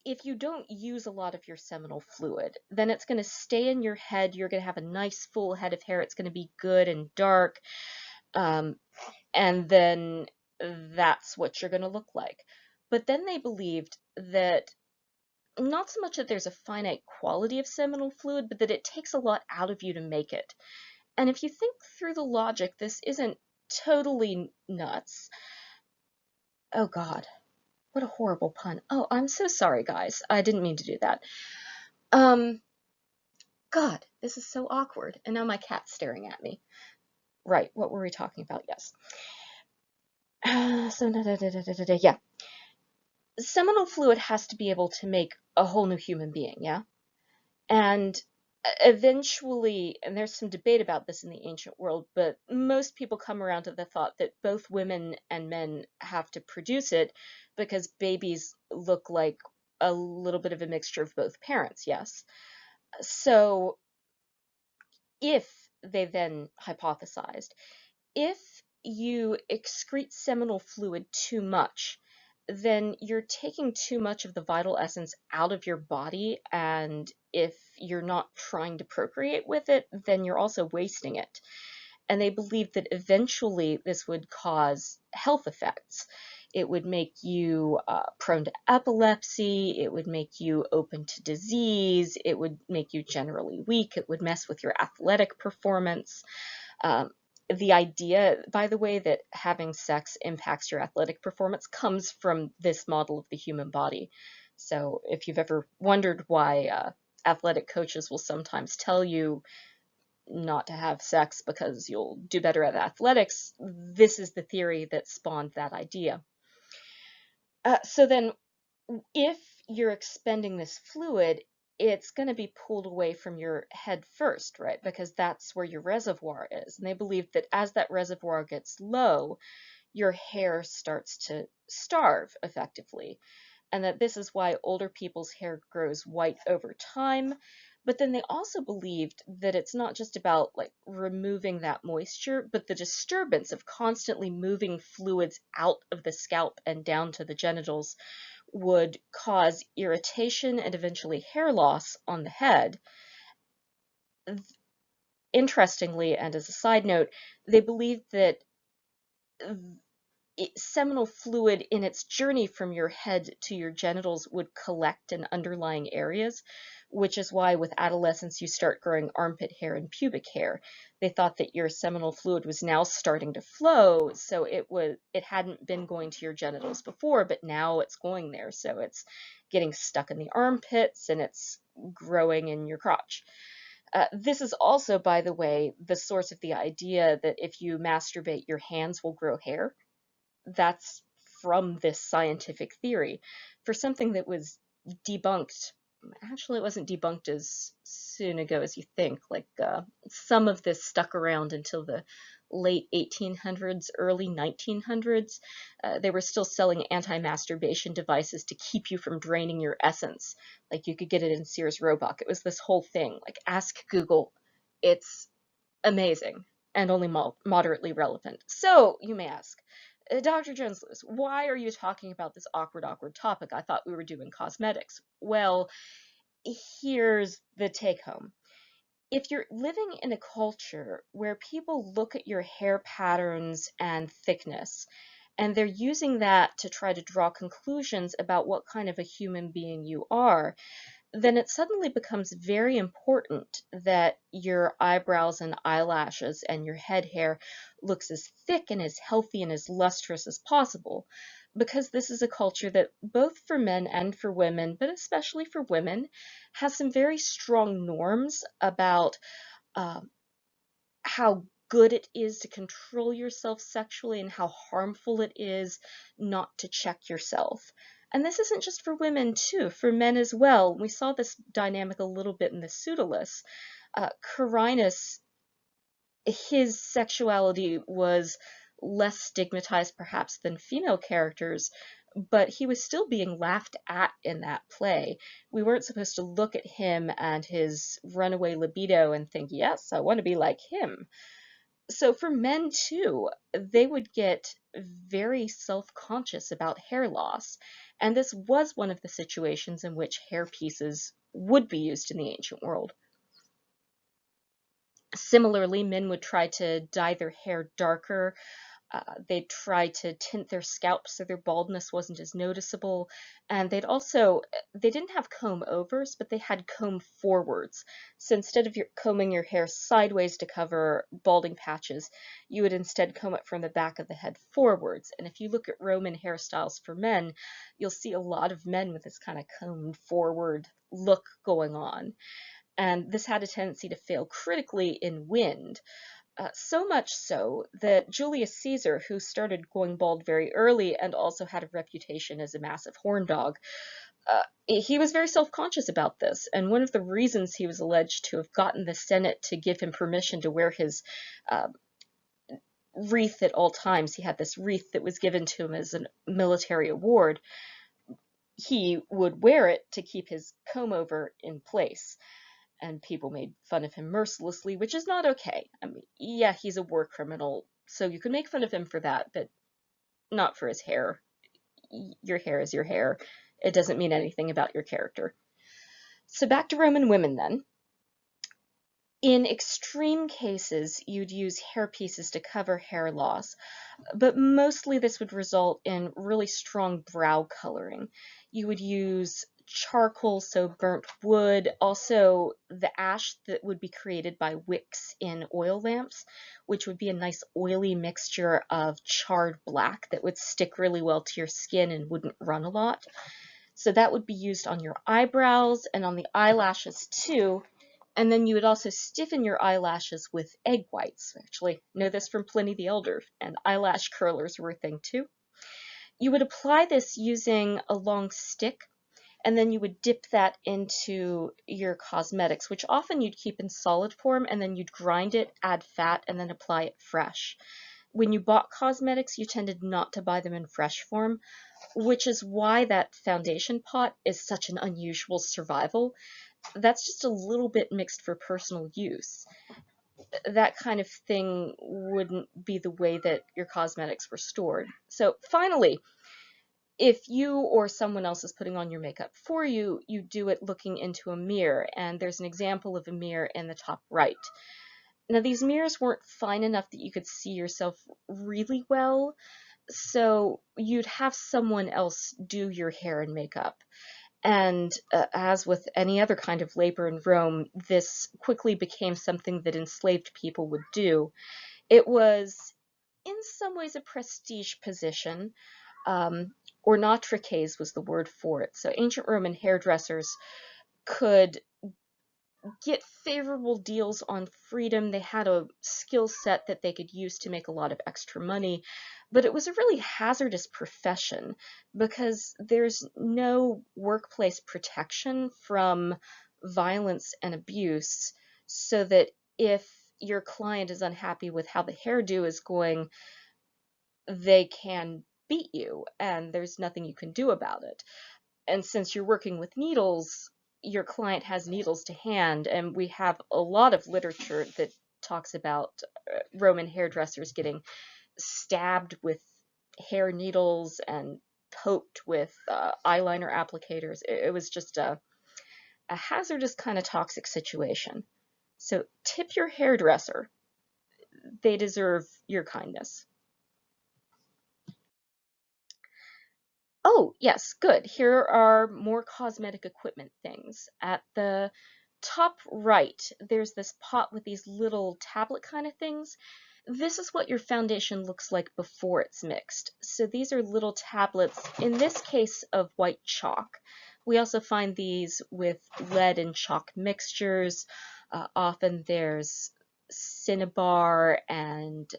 if you don't use a lot of your seminal fluid, then it's going to stay in your head. You're going to have a nice full head of hair. It's going to be good and dark. And then that's what you're going to look like. But then they believed that not so much that there's a finite quality of seminal fluid, but that it takes a lot out of you to make it. And if you think through the logic, this isn't totally nuts. Oh God, what a horrible pun. Oh, I'm so sorry, guys. I didn't mean to do that. God, this is so awkward. And now my cat's staring at me. Right, what were we talking about? Yes. Yeah. Seminal fluid has to be able to make a whole new human being, yeah? And eventually, and there's some debate about this in the ancient world, but most people come around to the thought that both women and men have to produce it because babies look like a little bit of a mixture of both parents, yes? So if they then hypothesized, if you excrete seminal fluid too much, then you're taking too much of the vital essence out of your body, and if you're not trying to procreate with it, then you're also wasting it. And they believe that eventually this would cause health effects. It would make you prone to epilepsy, it would make you open to disease, it would make you generally weak, it would mess with your athletic performance. The idea, by the way, that having sex impacts your athletic performance comes from this model of the human body. So if you've ever wondered why athletic coaches will sometimes tell you not to have sex because you'll do better at athletics, this is the theory that spawned that idea. So then, if you're expending this fluid, it's going to be pulled away from your head first, right? Because that's where your reservoir is. And they believe that as that reservoir gets low, your hair starts to starve effectively. And that this is why older people's hair grows white over time. But then they also believed that it's not just about like removing that moisture, but the disturbance of constantly moving fluids out of the scalp and down to the genitals would cause irritation and eventually hair loss on the head. Interestingly, and as a side note, they believed that seminal fluid in its journey from your head to your genitals would collect in underlying areas, which is why with adolescence you start growing armpit hair and pubic hair. They thought that your seminal fluid was now starting to flow, so it hadn't been going to your genitals before, but now it's going there, so it's getting stuck in the armpits and it's growing in your crotch. This is also, by the way, the source of the idea that if you masturbate, your hands will grow hair. That's from this scientific theory. For something that was debunked, actually, it wasn't debunked as soon ago as you think. Like, some of this stuck around until the late 1800s, early 1900s. They were still selling anti-masturbation devices to keep you from draining your essence. Like, you could get it in Sears Roebuck. It was this whole thing. Like, ask Google. It's amazing and only moderately relevant. So, you may ask, Dr. Jones-Lewis, why are you talking about this awkward topic? I thought we were doing cosmetics. Well, here's the take home. If you're living in a culture where people look at your hair patterns and thickness, and they're using that to try to draw conclusions about what kind of a human being you are, then it suddenly becomes very important that your eyebrows and eyelashes and your head hair looks as thick and as healthy and as lustrous as possible. Because this is a culture that, both for men and for women, but especially for women, has some very strong norms about um, how good it is to control yourself sexually and how harmful it is not to check yourself. And this isn't just for women, too, for men as well. We saw this dynamic a little bit in the Pseudolus. Carinus, his sexuality was less stigmatized perhaps than female characters, but he was still being laughed at in that play. We weren't supposed to look at him and his runaway libido and think, yes, I want to be like him. So for men too, they would get very self-conscious about hair loss, and this was one of the situations in which hair pieces would be used in the ancient world. Similarly, men would try to dye their hair darker. They'd try to tint their scalps so their baldness wasn't as noticeable. And they didn't have comb overs, but they had comb forwards. So instead of combing your hair sideways to cover balding patches, you would instead comb it from the back of the head forwards. And if you look at Roman hairstyles for men, you'll see a lot of men with this kind of combed forward look going on. And this had a tendency to fail critically in wind. So much so that Julius Caesar, who started going bald very early and also had a reputation as a massive horn dog, he was very self-conscious about this. And one of the reasons he was alleged to have gotten the Senate to give him permission to wear his wreath at all times, he had this wreath that was given to him as a military award, he would wear it to keep his comb-over in place. And people made fun of him mercilessly, which is not okay. I mean, yeah, he's a war criminal, so you can make fun of him for that, but not for his hair. Your hair is your hair. It doesn't mean anything about your character. So back to Roman women then. In extreme cases, you'd use hair pieces to cover hair loss, but mostly this would result in really strong brow coloring. You would use charcoal, so burnt wood, also the ash that would be created by wicks in oil lamps, which would be a nice oily mixture of charred black that would stick really well to your skin and wouldn't run a lot. So that would be used on your eyebrows and on the eyelashes too. And then you would also stiffen your eyelashes with egg whites. Actually, know this from Pliny the Elder, and eyelash curlers were a thing too. You would apply this using a long stick, and then you would dip that into your cosmetics, which often you'd keep in solid form, and then you'd grind it, add fat, and then apply it fresh. When you bought cosmetics, you tended not to buy them in fresh form, which is why that foundation pot is such an unusual survival. That's just a little bit mixed for personal use. That kind of thing wouldn't be the way that your cosmetics were stored. So finally, if you or someone else is putting on your makeup for you, you do it looking into a mirror, and there's an example of a mirror in the top right. Now, these mirrors weren't fine enough that you could see yourself really well, so you'd have someone else do your hair and makeup. And as with any other kind of labor in Rome, this quickly became something that enslaved people would do. It was, in some ways, a prestige position. Ornatrices was the word for it. So ancient Roman hairdressers could get favorable deals on freedom. They had a skill set that they could use to make a lot of extra money, but it was a really hazardous profession because there's no workplace protection from violence and abuse, so that if your client is unhappy with how the hairdo is going, they can beat you and there's nothing you can do about it. And since you're working with needles, your client has needles to hand, and we have a lot of literature that talks about Roman hairdressers getting stabbed with hair needles and poked with eyeliner applicators. It was just a hazardous kind of toxic situation. So tip your hairdresser. They deserve your kindness. Oh, yes, good. Here are more cosmetic equipment things. At the top right, there's this pot with these little tablet kind of things. This is what your foundation looks like before it's mixed. So these are little tablets, in this case of white chalk. We also find these with lead and chalk mixtures. Often there's cinnabar and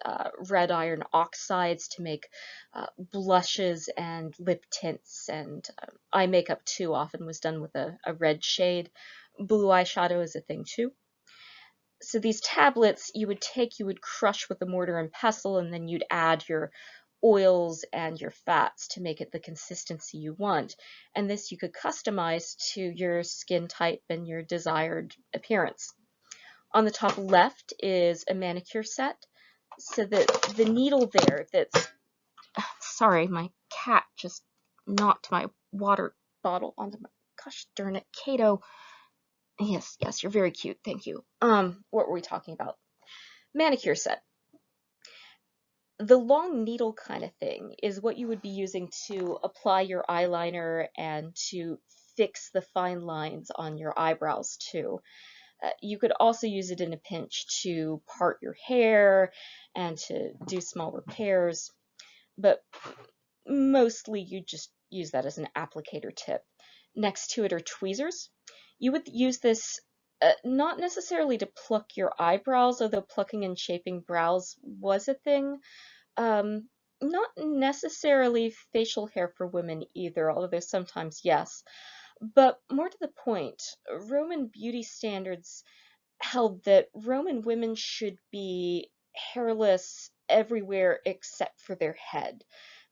red iron oxides to make blushes and lip tints, and eye makeup too often was done with a red shade. Blue eyeshadow is a thing too. So these tablets you would crush with a mortar and pestle, and then you'd add your oils and your fats to make it the consistency you want. And this you could customize to your skin type and your desired appearance. On the top left is a manicure set. So that the needle there that's, sorry, my cat just knocked my water bottle onto my, gosh darn it, Kato. Yes, you're very cute, thank you. What were we talking about? Manicure set. The long needle kind of thing is what you would be using to apply your eyeliner and to fix the fine lines on your eyebrows too. You could also use it in a pinch to part your hair and to do small repairs, but mostly you just use that as an applicator tip. Next to it are tweezers. You would use this not necessarily to pluck your eyebrows, although plucking and shaping brows was a thing. Not necessarily facial hair for women either, although sometimes yes. But more to the point, Roman beauty standards held that Roman women should be hairless everywhere except for their head.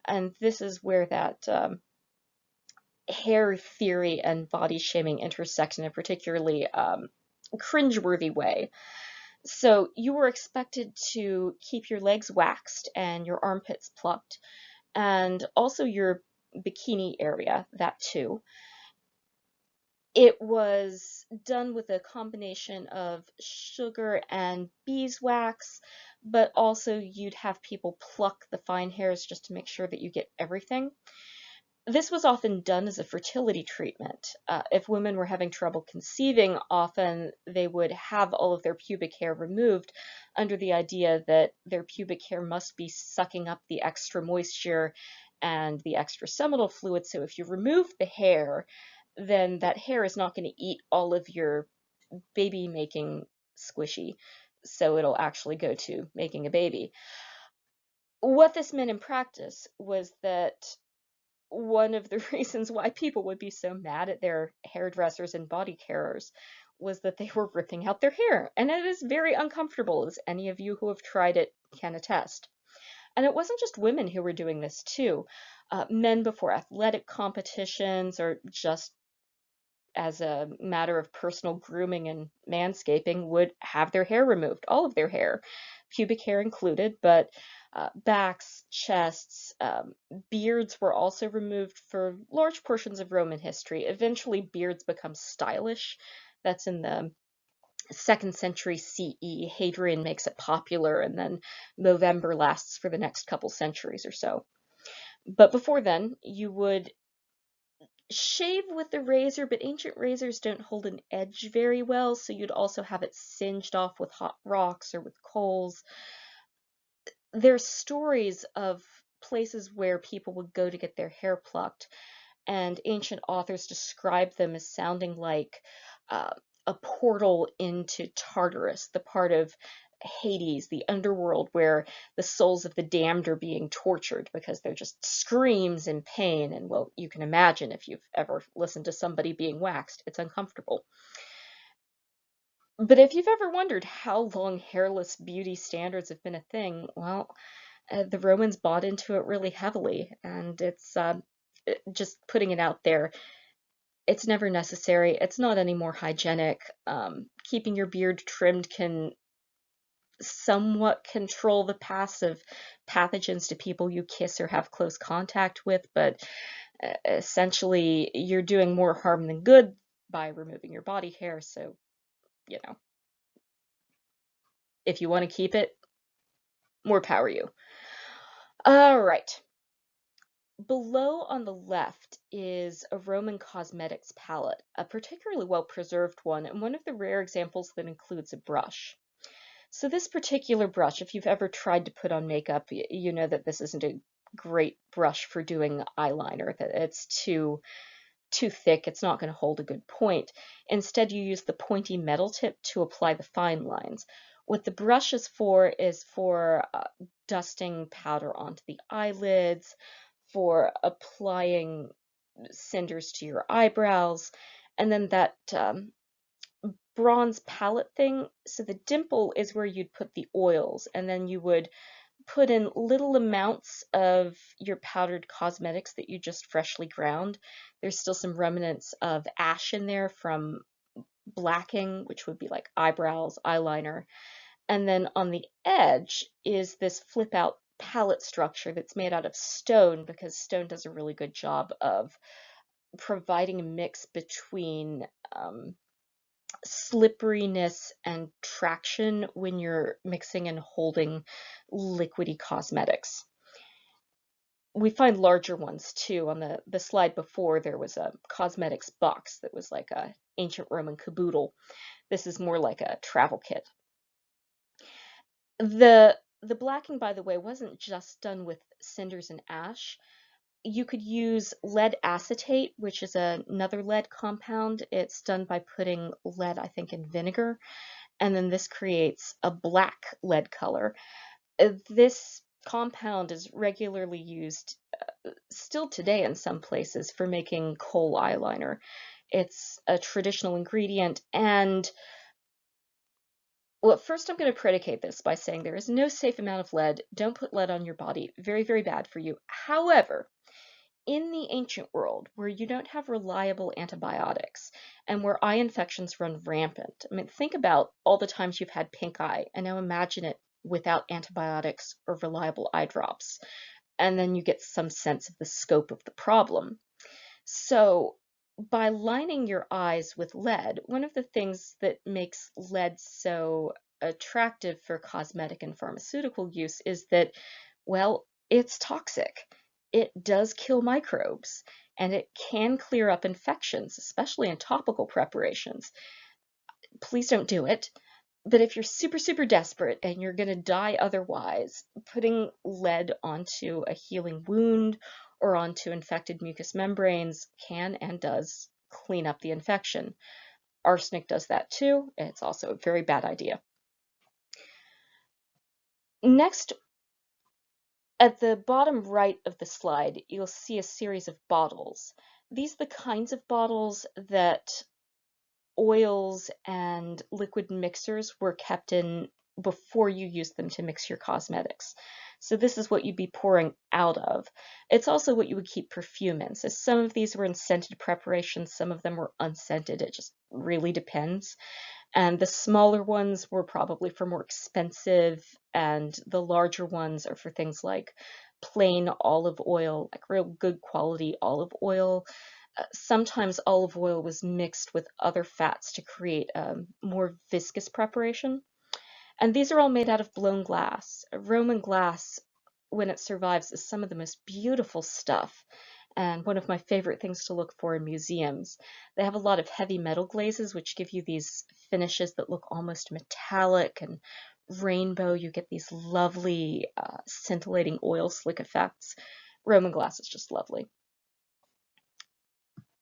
And this is where that hair theory and body shaming intersect in a particularly cringeworthy way. So you were expected to keep your legs waxed and your armpits plucked, and also your bikini area, that too. It was done with a combination of sugar and beeswax, but also you'd have people pluck the fine hairs just to make sure that you get everything. This was often done as a fertility treatment. If women were having trouble conceiving, often they would have all of their pubic hair removed under the idea that their pubic hair must be sucking up the extra moisture and the extra seminal fluid. So if you remove the hair, then that hair is not going to eat all of your baby making squishy. So it'll actually go to making a baby. What this meant in practice was that one of the reasons why people would be so mad at their hairdressers and body carers was that they were ripping out their hair, and it is very uncomfortable, as any of you who have tried it can attest. And it wasn't just women who were doing this too. Men before athletic competitions, or just as a matter of personal grooming and manscaping, would have their hair removed, all of their hair, pubic hair included, but backs, chests, beards were also removed for large portions of Roman history. Eventually, beards become stylish. That's in the 2nd century CE. Hadrian makes it popular, and then Movember lasts for the next couple centuries or so. But before then, you would shave with a razor, but ancient razors don't hold an edge very well, so you'd also have it singed off with hot rocks or with coals. There's stories of places where people would go to get their hair plucked, and ancient authors describe them as sounding like uh, a portal into Tartarus, the part of Hades, the underworld, where the souls of the damned are being tortured, because they're just screams in pain. And well, you can imagine, if you've ever listened to somebody being waxed, it's uncomfortable. But if you've ever wondered how long hairless beauty standards have been a thing, well, the Romans bought into it really heavily, and it's just putting it out there. It's never necessary. It's not any more hygienic. Keeping your beard trimmed can somewhat control the pass of pathogens to people you kiss or have close contact with, but essentially you're doing more harm than good by removing your body hair. So, you know, if you want to keep it, more power you. All right. Below on the left is a Roman cosmetics palette, a particularly well-preserved one, and one of the rare examples that includes a brush. So this particular brush, if you've ever tried to put on makeup, you know that this isn't a great brush for doing eyeliner, that it's too thick, it's not going to hold a good point. Instead, you use the pointy metal tip to apply the fine lines. What the brush is for dusting powder onto the eyelids, for applying cinders to your eyebrows, and then that bronze palette thing. So the dimple is where you'd put the oils, and then you would put in little amounts of your powdered cosmetics that you just freshly ground. There's still some remnants of ash in there from blacking, which would be like eyebrows, eyeliner. And then on the edge is this flip out palette structure that's made out of stone, because stone does a really good job of providing a mix between slipperiness and traction when you're mixing and holding liquidy cosmetics. We find larger ones too. On the slide before, there was a cosmetics box that was like a ancient Roman caboodle. This is more like a travel kit. The blacking, by the way, wasn't just done with cinders and ash. You could use lead acetate, which is another lead compound. It's done by putting lead, I think, in vinegar, and then this creates a black lead color. This compound is regularly used still today in some places for making kohl eyeliner. It's a traditional ingredient, and well, first I'm going to predicate this by saying there is no safe amount of lead. Don't put lead on your body. Very, very bad for you. However, in the ancient world, where you don't have reliable antibiotics and where eye infections run rampant, I mean, think about all the times you've had pink eye, and now imagine it without antibiotics or reliable eye drops, and then you get some sense of the scope of the problem. So, by lining your eyes with lead, one of the things that makes lead so attractive for cosmetic and pharmaceutical use is that, well, it's toxic. It does kill microbes, and it can clear up infections, especially in topical preparations. Please don't do it. But if you're super, super desperate and you're going to die otherwise, putting lead onto a healing wound or onto infected mucous membranes can and does clean up the infection. Arsenic does that too. It's also a very bad idea. Next, At the bottom right of the slide, you'll see a series of bottles. These are the kinds of bottles that oils and liquid mixers were kept in before you used them to mix your cosmetics. So this is what you'd be pouring out of. It's also what you would keep perfume in. So some of these were in scented preparations, some of them were unscented. It just really depends. And the smaller ones were probably for more expensive, and the larger ones are for things like plain olive oil, like real good quality olive oil. Sometimes olive oil was mixed with other fats to create a more viscous preparation. And these are all made out of blown glass. Roman glass, when it survives, is some of the most beautiful stuff, and one of my favorite things to look for in museums. They have a lot of heavy metal glazes, which give you these finishes that look almost metallic and rainbow. You get these lovely scintillating oil slick effects. Roman glass is just lovely.